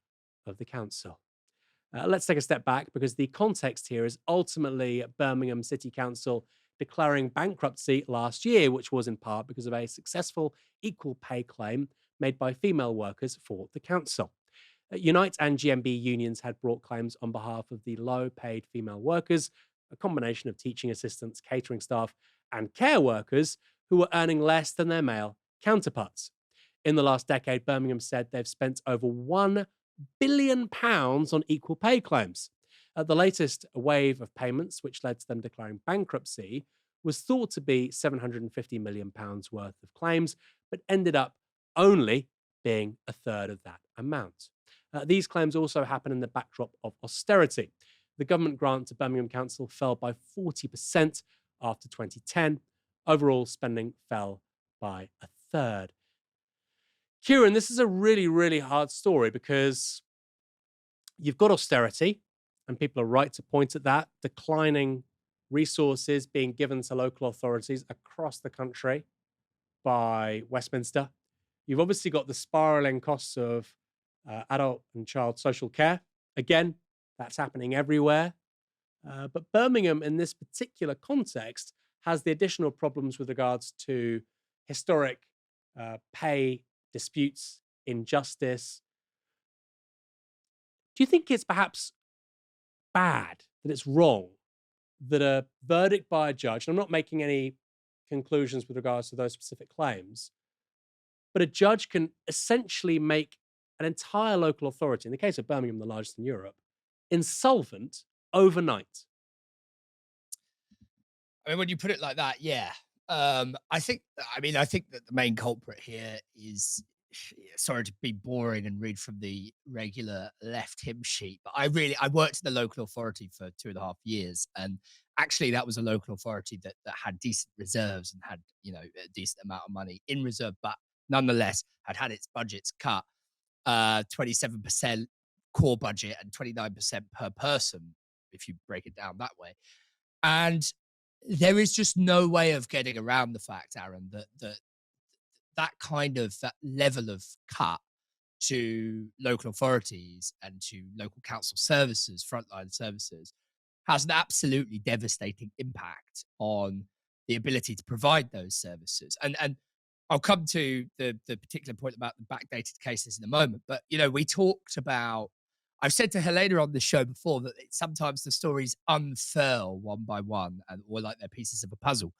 of the council. Let's take a step back, because the context here is ultimately Birmingham City Council declaring bankruptcy last year, which was in part because of a successful equal pay claim made by female workers for the council. Unite and GMB unions had brought claims on behalf of the low-paid female workers, a combination of teaching assistants, catering staff, and care workers who were earning less than their male counterparts. In the last decade, Birmingham said they've spent over £1 billion on equal pay claims. The latest wave of payments, which led to them declaring bankruptcy, was thought to be £750 million worth of claims, but ended up only being a third of that amount. These claims also happen in the backdrop of austerity. The government grant to Birmingham Council fell by 40% after 2010. Overall spending fell by a third. Kieran, this is a really, really hard story because you've got austerity, and people are right to point at that, declining resources being given to local authorities across the country by Westminster. You've obviously got the spiraling costs of adult and child social care. Again, that's happening everywhere. But Birmingham, in this particular context, has the additional problems with regards to historic pay disputes, injustice. Do you think it's perhaps bad, that it's wrong, that a verdict by a judge, and I'm not making any conclusions with regards to those specific claims, but a judge can essentially make an entire local authority, in the case of Birmingham, the largest in Europe, insolvent overnight? I mean, when you put it like that, yeah. I think that the main culprit here is, sorry to be boring and read from the regular left hymn sheet, but I worked in the local authority for 2.5 years. And actually that was a local authority that had decent reserves and had, a decent amount of money in reserve, but nonetheless had its budgets cut, 27% core budget and 29% per person, if you break it down that way. And there is just no way of getting around the fact, Aaron, that level of cut to local authorities and to local council services, frontline services, has an absolutely devastating impact on the ability to provide those services. And I'll come to the particular point about the backdated cases in a moment. But, we talked about, I've said to Helena on the show before that sometimes the stories unfurl one by one, or like they're pieces of a puzzle.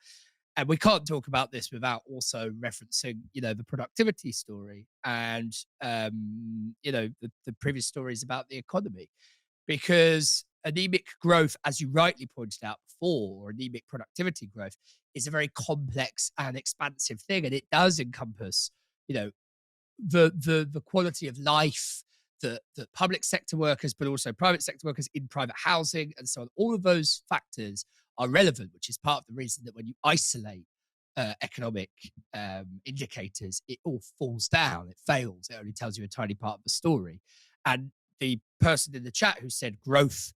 And we can't talk about this without also referencing, the productivity story and, the previous stories about the economy. Because anemic growth, as you rightly pointed out before, or anemic productivity growth, is a very complex and expansive thing. And it does encompass, the quality of life, the public sector workers, but also private sector workers in private housing and so on. All of those factors are relevant, which is part of the reason that when you isolate economic indicators, it all falls down, it fails. It only tells you a tiny part of the story. And the person in the chat who said growth,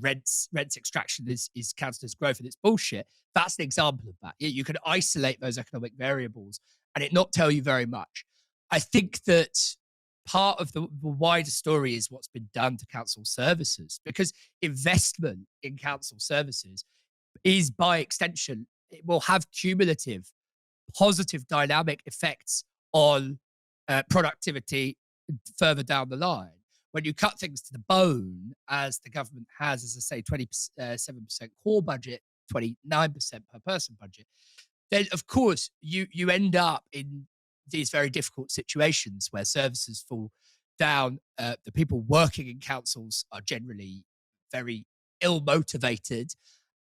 rents extraction is counted as growth and it's bullshit, that's an example of that. You can isolate those economic variables and it not tell you very much. I think that part of the wider story is what's been done to council services, because investment in council services is, by extension, it will have cumulative positive dynamic effects on productivity further down the line. When you cut things to the bone, as the government has, as I say, 27% core budget, 29% per person budget, then of course you end up in these very difficult situations where services fall down. The people working in councils are generally very ill-motivated.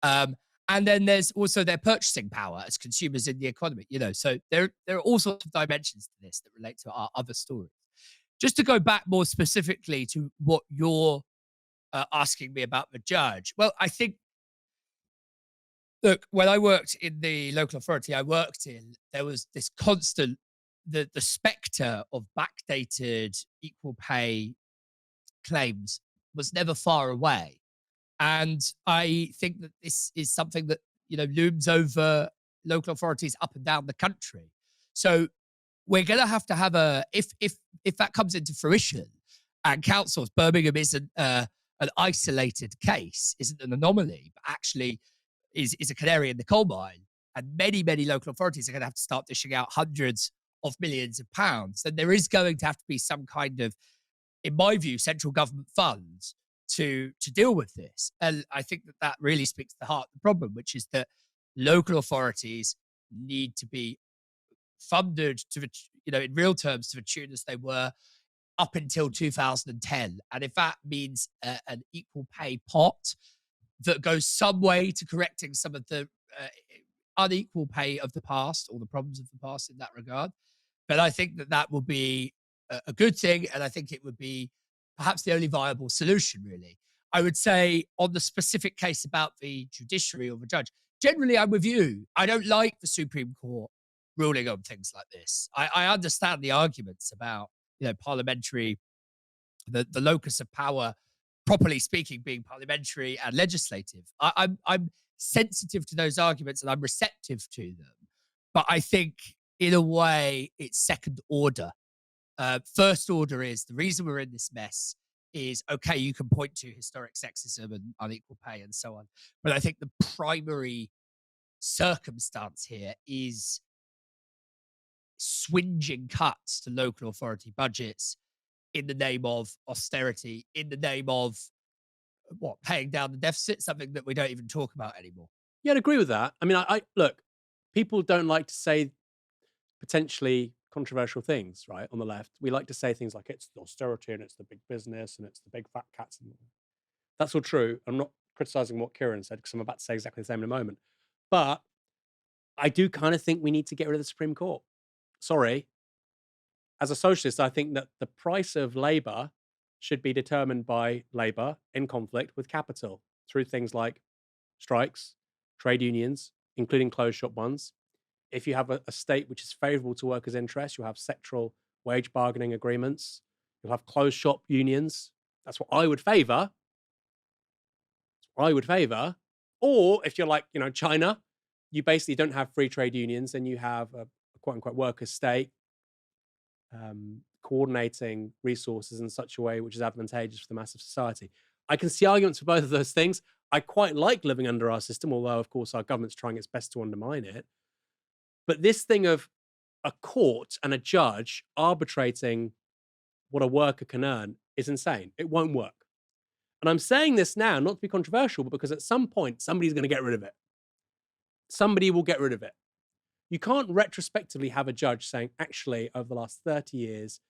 And then there's also their purchasing power as consumers in the economy, So there are all sorts of dimensions to this that relate to our other stories. Just to go back more specifically to what you're asking me about the judge. Well, I think, look, when I worked in the local authority there was this constant, the spectre of backdated equal pay claims was never far away. And I think that this is something that, looms over local authorities up and down the country. So we're going to have if that comes into fruition and councils, Birmingham isn't an isolated case, isn't an anomaly, but actually is a canary in the coal mine. And many, many local authorities are going to have to start dishing out hundreds of millions of pounds. Then there is going to have to be some kind of, in my view, central government funds to deal with this. And I think that really speaks to the heart of the problem, which is that local authorities need to be funded to, in real terms, to the tune as they were up until 2010. And if that means an equal pay pot that goes some way to correcting some of the unequal pay of the past, or the problems of the past in that regard, but I think that will be a good thing, and I think it would be perhaps the only viable solution, really. I would say on the specific case about the judiciary or the judge, generally I'm with you. I don't like the Supreme Court ruling on things like this. I understand the arguments about, parliamentary, the locus of power, properly speaking, being parliamentary and legislative. I'm sensitive to those arguments and I'm receptive to them. But I think, in a way, it's second order. First order is the reason we're in this mess is, okay, you can point to historic sexism and unequal pay and so on. But I think the primary circumstance here is swinging cuts to local authority budgets in the name of austerity, in the name of paying down the deficit, something that we don't even talk about anymore. Yeah, I'd agree with that. I mean, I look, people don't like to say potentially controversial things, right? On the left, we like to say things like it's the austerity and it's the big business and it's the big fat cats. And that's all true. I'm not criticizing what Kieran said because I'm about to say exactly the same in a moment. But I do kind of think we need to get rid of the Supreme Court. Sorry. As a socialist, I think that the price of labor should be determined by labor in conflict with capital through things like strikes, trade unions, including closed shop ones. If you have a state which is favorable to workers' interests, you'll have sectoral wage bargaining agreements. You'll have closed shop unions. That's what I would favor. Or if you're like, China, you basically don't have free trade unions and you have a quote unquote workers' state coordinating resources in such a way which is advantageous for the massive society. I can see arguments for both of those things. I quite like living under our system, although, of course, our government's trying its best to undermine it. But this thing of a court and a judge arbitrating what a worker can earn is insane. It won't work. And I'm saying this now, not to be controversial, but because at some point, somebody's going to get rid of it. Somebody will get rid of it. You can't retrospectively have a judge saying, actually, over the last 30 years,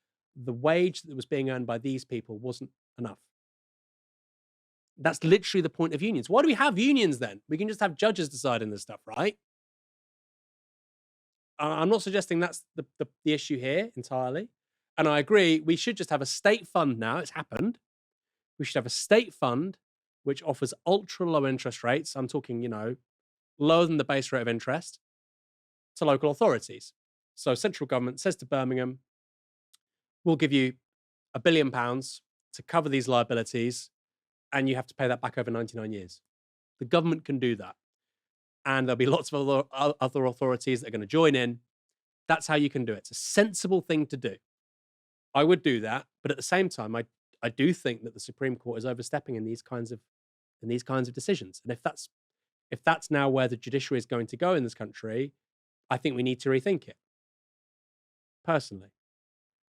the wage that was being earned by these people wasn't enough. That's literally the point of unions. Why do we have unions then? We can just have judges deciding this stuff, right? I'm not suggesting that's the issue here entirely. And I agree, we should just have a state fund now. It's happened. We should have a state fund which offers ultra low interest rates. I'm talking, lower than the base rate of interest to local authorities. So central government says to Birmingham, we'll give you £1 billion to cover these liabilities, and you have to pay that back over 99 years. The government can do that. And there'll be lots of other authorities that are going to join in. That's how you can do it. It's a sensible thing to do. I would do that, but at the same time, I do think that the Supreme Court is overstepping in these kinds of decisions. And if that's now where the judiciary is going to go in this country, I think we need to rethink it. Personally,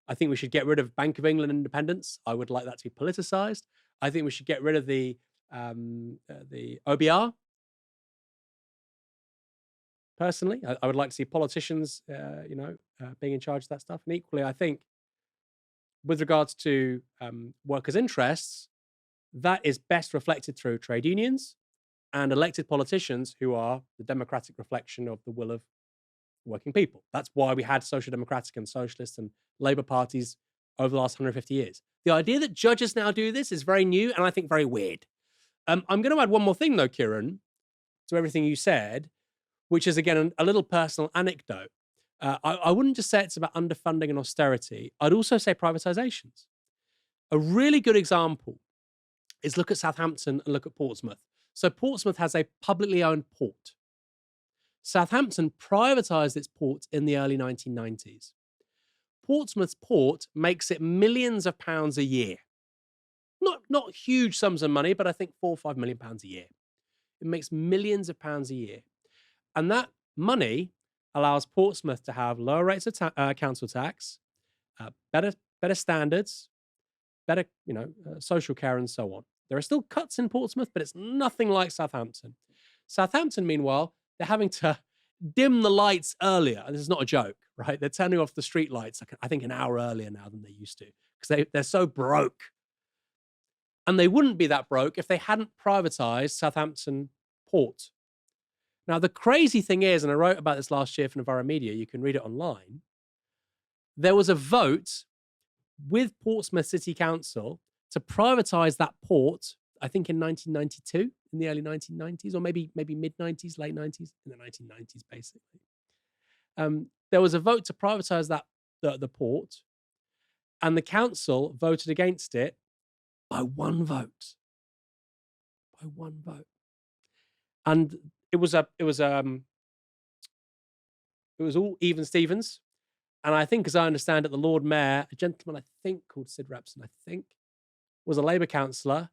I think we should get rid of Bank of England independence. I would like that to be politicized. I think we should get rid of the OBR. Personally, I would like to see politicians, being in charge of that stuff. And equally, I think with regards to workers' interests, that is best reflected through trade unions and elected politicians who are the democratic reflection of the will of working people. That's why we had social democratic and socialist and Labour parties over the last 150 years. The idea that judges now do this is very new and I think very weird. I'm going to add one more thing, though, Kieran, to everything you said, which is, again, a little personal anecdote. I wouldn't just say it's about underfunding and austerity. I'd also say privatizations. A really good example is look at Southampton and look at Portsmouth. So Portsmouth has a publicly owned port. Southampton privatized its port in the early 1990s. Portsmouth's port makes it millions of pounds a year. Not huge sums of money, but I think £4 or £5 million a year. It makes millions of pounds a year. And that money allows Portsmouth to have lower rates of council tax, better standards, better social care and so on. There are still cuts in Portsmouth, but it's nothing like Southampton. Southampton, meanwhile, they're having to dim the lights earlier. This is not a joke, right? They're turning off the street lights, I think, an hour earlier now than they used to, because they're so broke. And they wouldn't be that broke if they hadn't privatized Southampton Port. Now, the crazy thing is, and I wrote about this last year for Novara Media, you can read it online, there was a vote with Portsmouth City Council to privatise that port, I think in 1992, in the early 1990s, or maybe mid-90s, late 90s, in the 1990s, basically. There was a vote to privatise the port, and the council voted against it by one vote. By one vote. And it was all even Stevens. And I think, as I understand it, the Lord Mayor, a gentleman I think called Sid Repson, I think, was a Labour councillor.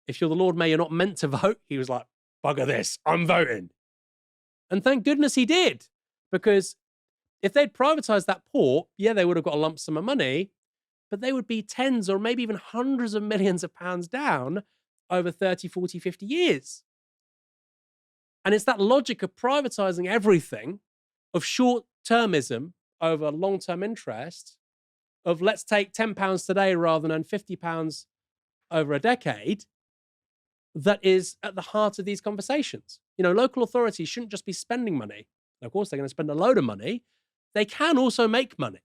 If you're the Lord Mayor, you're not meant to vote. He was like, bugger this, I'm voting. And thank goodness he did, because if they'd privatised that port, yeah, they would have got a lump sum of money, but they would be tens or maybe even hundreds of millions of pounds down over 30, 40, 50 years. And it's that logic of privatising everything, of short-termism over long-term interest, of let's take £10 today rather than £50 over a decade, that is at the heart of these conversations. You know, local authorities shouldn't just be spending money. Of course, they're going to spend a load of money. They can also make money.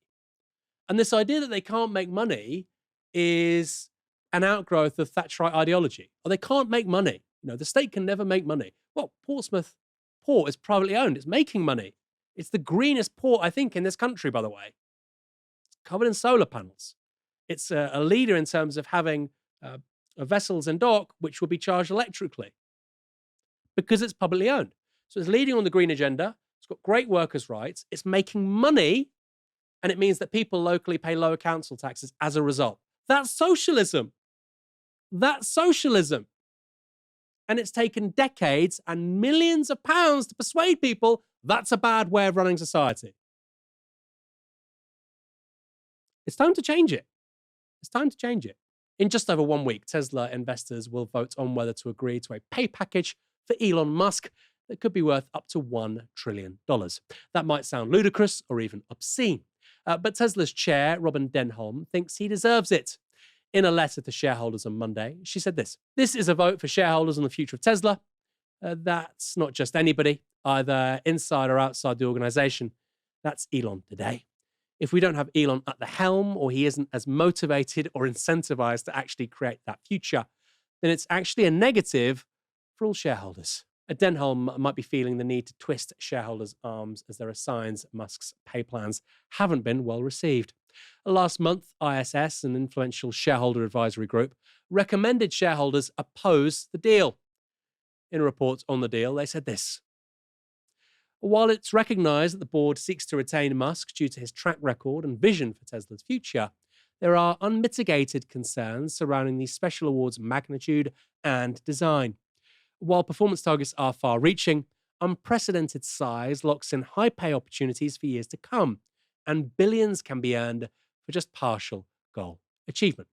And this idea that they can't make money is an outgrowth of Thatcherite ideology. Or they can't make money. You know, the state can never make money. Well, Portsmouth Port is privately owned. It's making money. It's the greenest port, I think, in this country, by the way. It's covered in solar panels. It's a leader in terms of having vessels in dock which will be charged electrically because it's publicly owned. So it's leading on the green agenda. It's got great workers' rights. It's making money, and it means that people locally pay lower council taxes as a result. That's socialism. That's socialism. And it's taken decades and millions of pounds to persuade people that's a bad way of running society. It's time to change it. It's time to change it. In just over 1 week, Tesla investors will vote on whether to agree to a pay package for Elon Musk that could be worth up to $1 trillion. That might sound ludicrous or even obscene, but Tesla's chair, Robin Denholm, thinks he deserves it. In a letter to shareholders on Monday, she said this: "This is a vote for shareholders on the future of Tesla. That's not just anybody, either inside or outside the organization. That's Elon today. If we don't have Elon at the helm, or he isn't as motivated or incentivized to actually create that future, then it's actually a negative for all shareholders." Denholm might be feeling the need to twist shareholders' arms, as there are signs Musk's pay plans haven't been well received. Last month, ISS, an influential shareholder advisory group, recommended shareholders oppose the deal. In a report on the deal, they said this: "While it's recognised that the board seeks to retain Musk due to his track record and vision for Tesla's future, there are unmitigated concerns surrounding the special award's magnitude and design. While performance targets are far-reaching, unprecedented size locks in high pay opportunities for years to come, and billions can be earned for just partial goal achievement."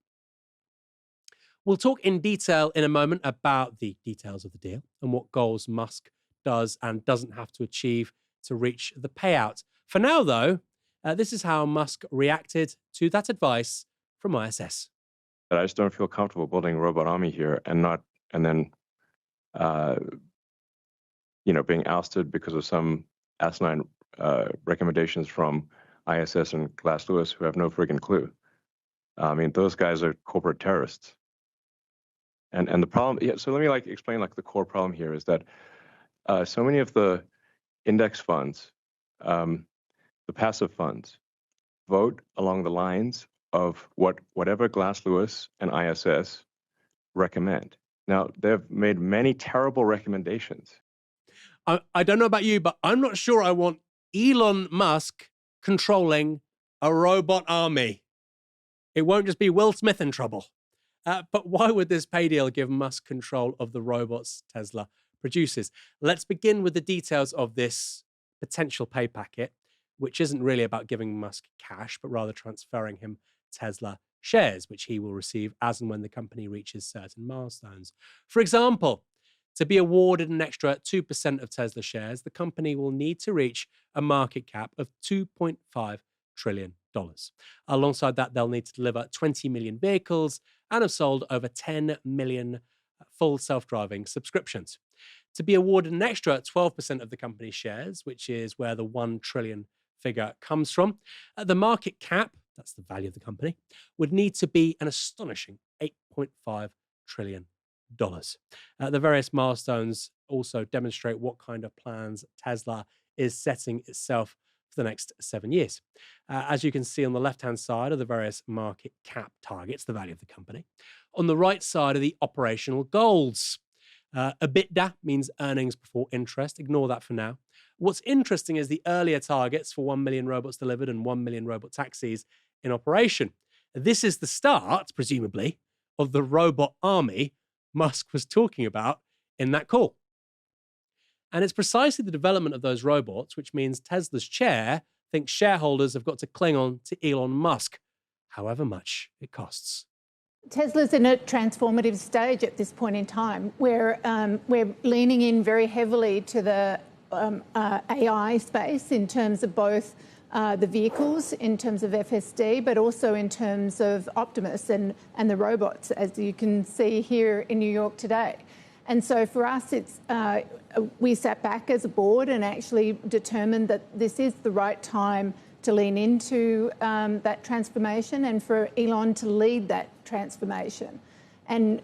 We'll talk in detail in a moment about the details of the deal and what goals Musk does and doesn't have to achieve to reach the payout. For now, though, this is how Musk reacted to that advice from ISS. I just don't feel comfortable building a robot army here and then being ousted because of some asinine recommendations from ISS and Glass Lewis, who have no friggin' clue. I mean, those guys are corporate terrorists. And the problem, so let me explain the core problem here is that so many of the index funds, the passive funds, vote along the lines of whatever Glass Lewis and ISS recommend. Now, they've made many terrible recommendations. I don't know about you, but I'm not sure I want Elon Musk controlling a robot army. It won't just be Will Smith in trouble. But why would this pay deal give Musk control of the robots Tesla produces? Let's begin with the details of this potential pay packet, which isn't really about giving Musk cash, but rather transferring him Tesla shares, which he will receive as and when the company reaches certain milestones. For example, to be awarded an extra 2% of Tesla shares, the company will need to reach a market cap of $2.5 trillion. Alongside that, they'll need to deliver 20 million vehicles and have sold over 10 million full self-driving subscriptions. To be awarded an extra 12% of the company's shares, which is where the 1 trillion figure comes from, the market cap that's the value of the company, would need to be an astonishing $8.5 trillion. The various milestones also demonstrate what kind of plans Tesla is setting itself for the next 7 years. As you can see on the left-hand side are the various market cap targets, the value of the company. On the right side are the operational goals. EBITDA means earnings before interest. Ignore that for now. What's interesting is the earlier targets for 1 million robots delivered and 1 million robot taxis in operation. This is the start, presumably, of the robot army Musk was talking about in that call. And it's precisely the development of those robots, which means Tesla's chair thinks shareholders have got to cling on to Elon Musk, however much it costs. Tesla's in a transformative stage at this point in time. We're leaning in very heavily to the AI space in terms of both the vehicles, in terms of FSD, but also in terms of Optimus and the robots, as you can see here in New York today. And so for us, we sat back as a board and actually determined that this is the right time to lean into that transformation and for Elon to lead that transformation. And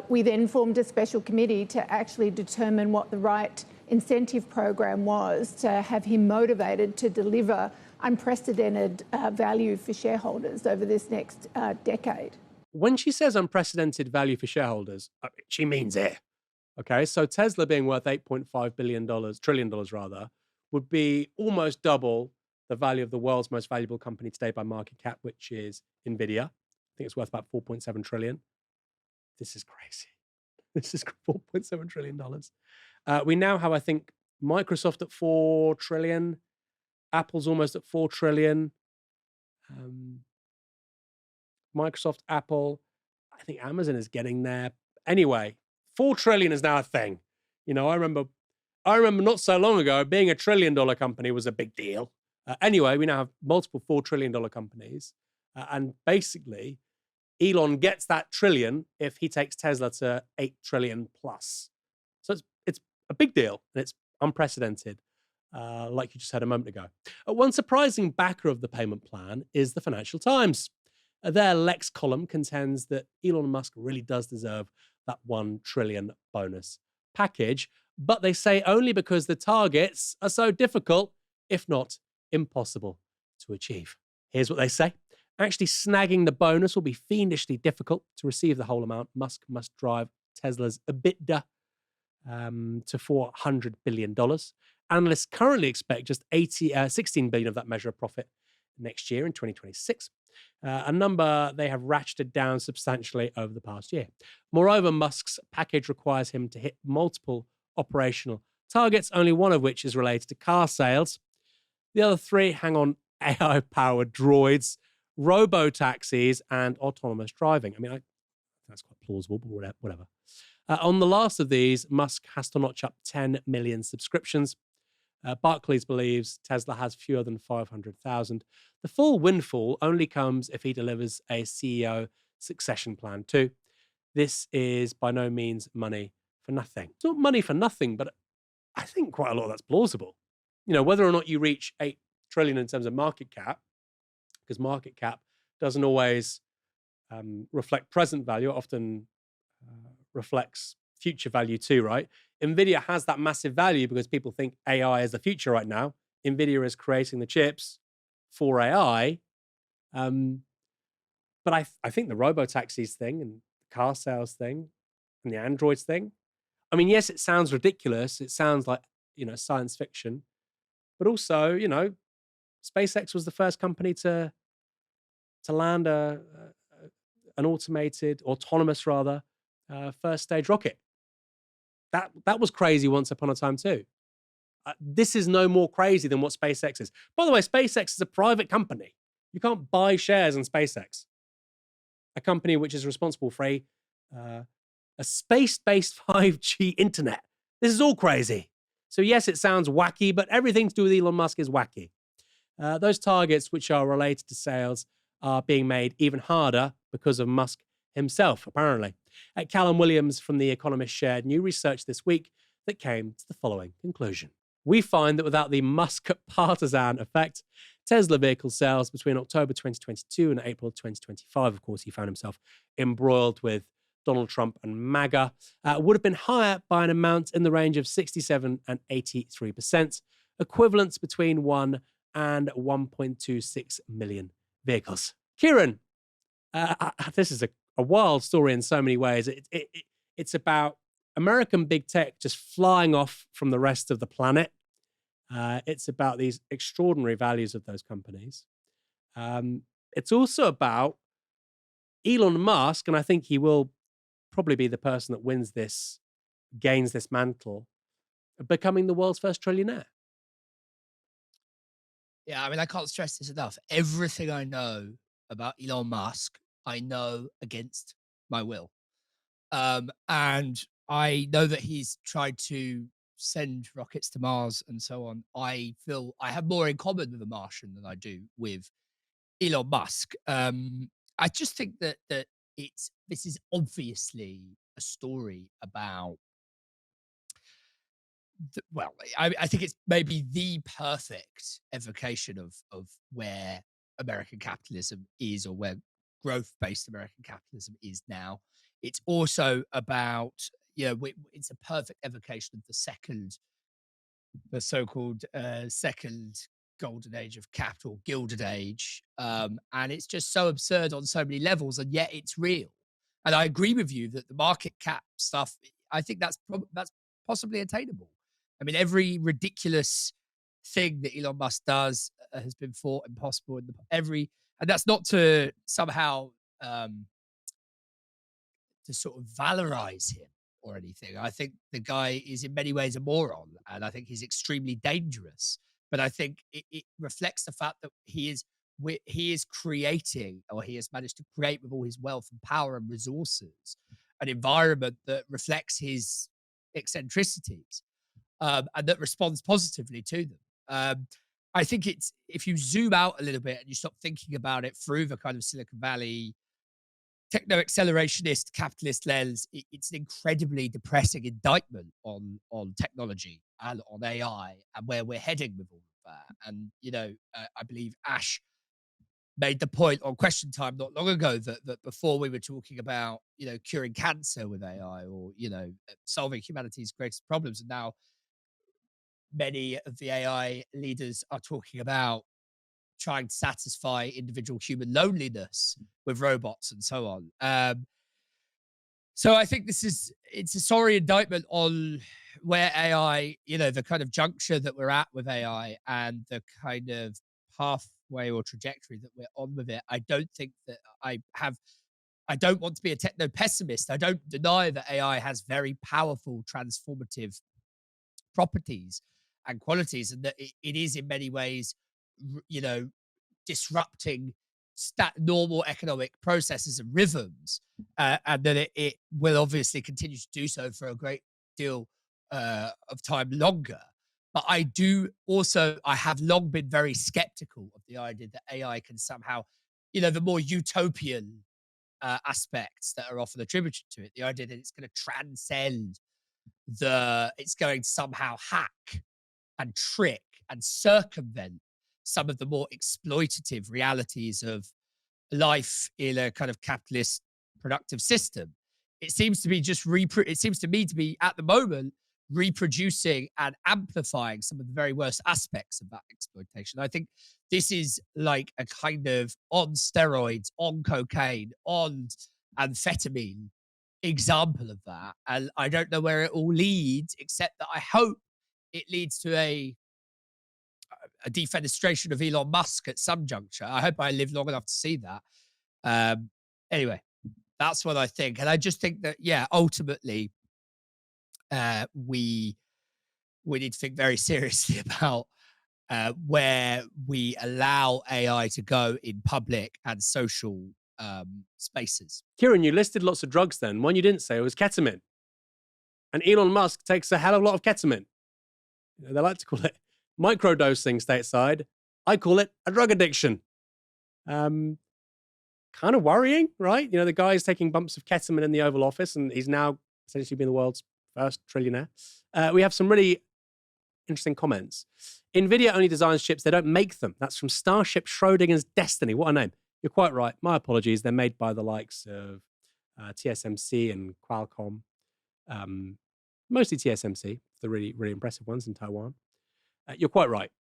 we then formed a special committee to actually determine what the right incentive program was to have him motivated to deliver unprecedented value for shareholders over this next decade. When she says unprecedented value for shareholders, she means it. Okay, so Tesla being worth $8.5 trillion rather, would be almost double the value of the world's most valuable company today by market cap, which is Nvidia. I think it's worth about $4.7 trillion. This is crazy. This is $4.7 trillion. We now have, I think, Microsoft at $4 trillion. Apple's almost at $4 trillion. Microsoft, Apple, I think Amazon is getting there. Anyway, $4 trillion is now a thing. You know, I remember not so long ago, being a $1 trillion company was a big deal. Anyway, we now have multiple $4 trillion companies. And basically, Elon gets that trillion if he takes Tesla to 8 trillion plus. So it's a big deal and it's unprecedented, like you just heard a moment ago. One surprising backer of the payment plan is the Financial Times. Their Lex column contends that Elon Musk really does deserve that 1 trillion bonus package, but they say only because the targets are so difficult, if not impossible to achieve. Here's what they say. Actually snagging the bonus will be fiendishly difficult. To receive the whole amount, Musk must drive Tesla's EBITDA to $400 billion. Analysts currently expect just 16 billion of that measure of profit next year in 2026, a number they have ratcheted down substantially over the past year. Moreover, Musk's package requires him to hit multiple operational targets, only one of which is related to car sales. The other three hang on AI-powered droids, robo-taxis, and autonomous driving. I mean, that's quite plausible, but whatever. On the last of these, Musk has to notch up 10 million subscriptions. Barclays believes Tesla has fewer than 500,000. The full windfall only comes if he delivers a CEO succession plan too. This is by no means money for nothing. It's not money for nothing, but I think quite a lot of that's plausible. You know, whether or not you reach 8 trillion in terms of market cap, because market cap doesn't always reflect present value, it often reflects future value too, right? Nvidia has that massive value because people think AI is the future right now. Nvidia is creating the chips for AI. But I think the robo-taxis thing and the car sales thing and the androids thing, I mean, yes, it sounds ridiculous. It sounds like, you know, science fiction. But also, you know, SpaceX was the first company to land an autonomous first stage rocket. That was crazy once upon a time too. This is no more crazy than what SpaceX is. By the way, SpaceX is a private company. You can't buy shares in SpaceX, a company which is responsible for a space-based 5G internet. This is all crazy. So yes, it sounds wacky, but everything to do with Elon Musk is wacky. Those targets which are related to sales are being made even harder because of Musk himself, apparently. Callum Williams from The Economist shared new research this week that came to the following conclusion. we find that without the Musk partisan effect, Tesla vehicle sales between October 2022 and April 2025, of course, he found himself embroiled with Donald Trump and MAGA, would have been higher by an amount in the range of 67 and 83%, equivalent between 1 and 1.26 million vehicles. Kieran, this is a wild story in so many ways. It's about American big tech just flying off from the rest of the planet. It's about these extraordinary values of those companies. It's also about Elon Musk, and I think he will probably be the person that gains this mantle, becoming the world's first trillionaire. Yeah, I mean, I can't stress this enough. Everything I know about Elon Musk, I know against my will. And I know that he's tried to send rockets to Mars and so on. I feel I have more in common with a Martian than I do with Elon Musk. I just think that this is obviously a story about I think it's maybe the perfect evocation of where American capitalism is, or where growth-based American capitalism is now. It's also about, it's a perfect evocation of the so-called second golden age of capital, Gilded Age. And it's just so absurd on so many levels, and yet it's real. And I agree with you that the market cap stuff, I think that's possibly attainable. I mean, every ridiculous thing that Elon Musk does has been thought impossible. And that's not to somehow to sort of valorize him or anything. I think the guy is in many ways a moron, and I think he's extremely dangerous. But I think it reflects the fact that he is creating, or he has managed to create with all his wealth and power and resources, an environment that reflects his eccentricities. And that responds positively to them. I think if you zoom out a little bit and you stop thinking about it through the kind of Silicon Valley techno-accelerationist capitalist lens, it's an incredibly depressing indictment on technology and on AI and where we're heading with all of that. And, I believe Ash made the point on Question Time not long ago that before we were talking about, curing cancer with AI, or, solving humanity's greatest problems, and now many of the AI leaders are talking about trying to satisfy individual human loneliness with robots and so on. So I think it's a sorry indictment on where AI, the kind of juncture that we're at with AI and the kind of pathway or trajectory that we're on with it. I don't think that I don't want to be a techno pessimist. I don't deny that AI has very powerful transformative properties and qualities, and that it is in many ways, disrupting normal economic processes and rhythms, and that it will obviously continue to do so for a great deal of time longer. But I have long been very skeptical of the idea that AI can somehow, the more utopian aspects that are often attributed to it, the idea that it's going to transcend it's going to somehow hack and trick and circumvent some of the more exploitative realities of life in a kind of capitalist productive system. It seems to be it seems to me to be at the moment reproducing and amplifying some of the very worst aspects of that exploitation. I think this is like a kind of on steroids, on cocaine, on amphetamine example of that. And I don't know where it all leads, except that I hope it leads to a defenestration of Elon Musk at some juncture. I hope I live long enough to see that. Anyway, that's what I think. And I just think that, ultimately, we need to think very seriously about where we allow AI to go in public and social spaces. Kieran, you listed lots of drugs then. One you didn't say was ketamine. And Elon Musk takes a hell of a lot of ketamine. They like to call it microdosing stateside. I call it a drug addiction. Kind of worrying, right? The guy's taking bumps of ketamine in the Oval Office, and he's now essentially been the world's first trillionaire. We have some really interesting comments. NVIDIA only designs chips, they don't make them. That's from Starship Schrodinger's Destiny. What a name. You're quite right. My apologies. They're made by the likes of TSMC and Qualcomm. Mostly TSMC, the really, really impressive ones in Taiwan. You're quite right.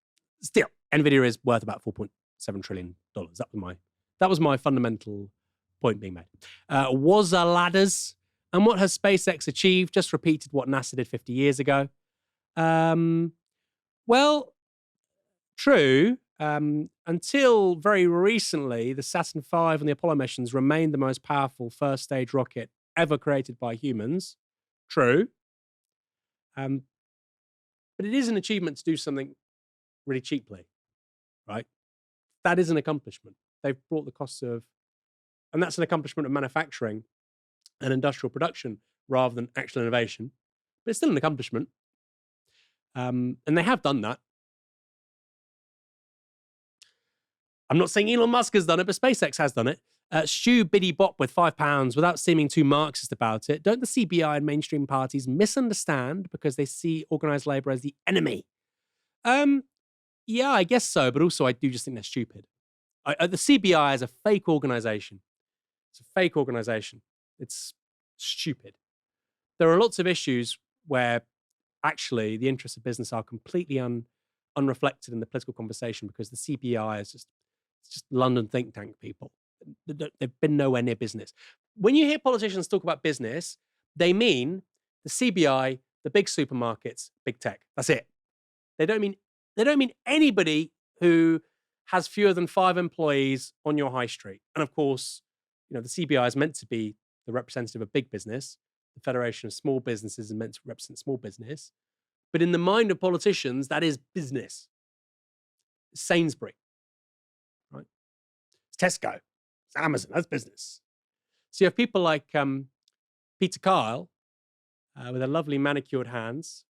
Still, NVIDIA is worth about $4.7 trillion. That was my fundamental point being made. Was a ladders. And what has SpaceX achieved? Just repeated what NASA did 50 years ago. Well, true. Until very recently, the Saturn V and the Apollo missions remained the most powerful first stage rocket ever created by humans. True. But it is an achievement to do something really cheaply, right? That is an accomplishment. They've brought the costs of, and that's an accomplishment of manufacturing and industrial production rather than actual innovation. But it's still an accomplishment. And they have done that. I'm not saying Elon Musk has done it, but SpaceX has done it. Stu Biddy Bop with £5 without seeming too Marxist about it. Don't the CBI and mainstream parties misunderstand because they see organised labour as the enemy? Yeah, I guess so, but also I do just think they're stupid. The CBI is a fake organisation. It's a fake organisation. It's stupid. There are lots of issues where actually the interests of business are completely unreflected in the political conversation because the CBI is just London think tank people. They've been nowhere near business. When you hear politicians talk about business, they mean the CBI, the big supermarkets, big tech. That's it. They don't mean anybody who has fewer than 5 employees on your high street. And of course, the CBI is meant to be the representative of big business. The Federation of Small Businesses is meant to represent small business. But in the mind of politicians, that is business. Sainsbury, right? It's Tesco. It's Amazon. That's business. So you have people like Peter Kyle with their lovely manicured hands.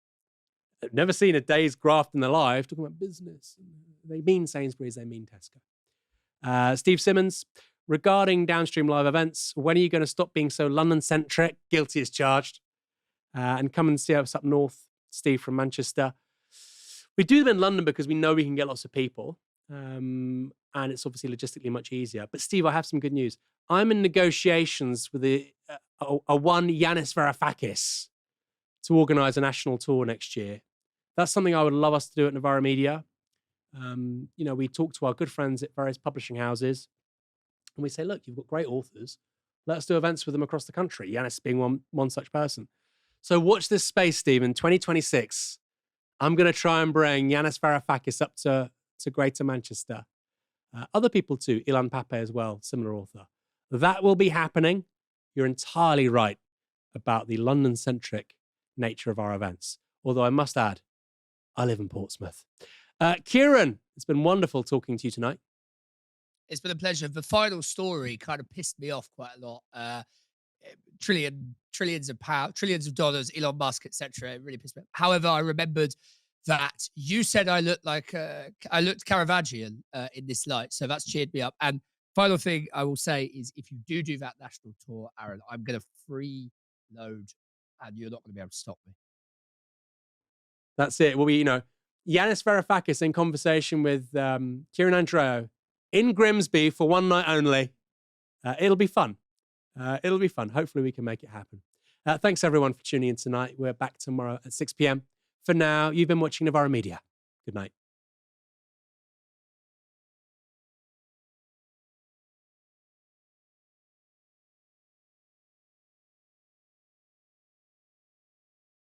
They've never seen a day's graft in their life talking about business. They mean Sainsbury's, they mean Tesco. Steve Simmons, regarding Downstream live events, when are you going to stop being so London-centric? Guilty as charged. And come and see us up north, Steve from Manchester. We do them in London because we know we can get lots of people. And it's obviously logistically much easier. But Steve, I have some good news. I'm in negotiations with a one Yanis Varoufakis to organise a national tour next year. That's something I would love us to do at Novara Media. We talk to our good friends at various publishing houses and we say, look, you've got great authors. Let's do events with them across the country. Yanis being one such person. So watch this space, Steve. In 2026, I'm going to try and bring Yanis Varoufakis up to Greater Manchester. Other people too, Ilan Pape as well, similar author. That will be happening. You're entirely right about the London-centric nature of our events. Although I must add, I live in Portsmouth. Kieran, it's been wonderful talking to you tonight. It's been a pleasure. The final story kind of pissed me off quite a lot. Trillions of pounds, trillions of dollars, Elon Musk, etc. It really pissed me off. However, I remembered that you said I looked Caravaggio in this light, so that's cheered me up. And final thing I will say is, if you do that national tour, Aaron, I'm going to freeload, and you're not going to be able to stop me. That's it. Well, Yanis Varoufakis in conversation with Kieran Andrieu in Grimsby for one night only. It'll be fun. It'll be fun. Hopefully we can make it happen. Thanks everyone for tuning in tonight. We're back tomorrow at 6 p.m. For now, you've been watching Novara Media. Good night.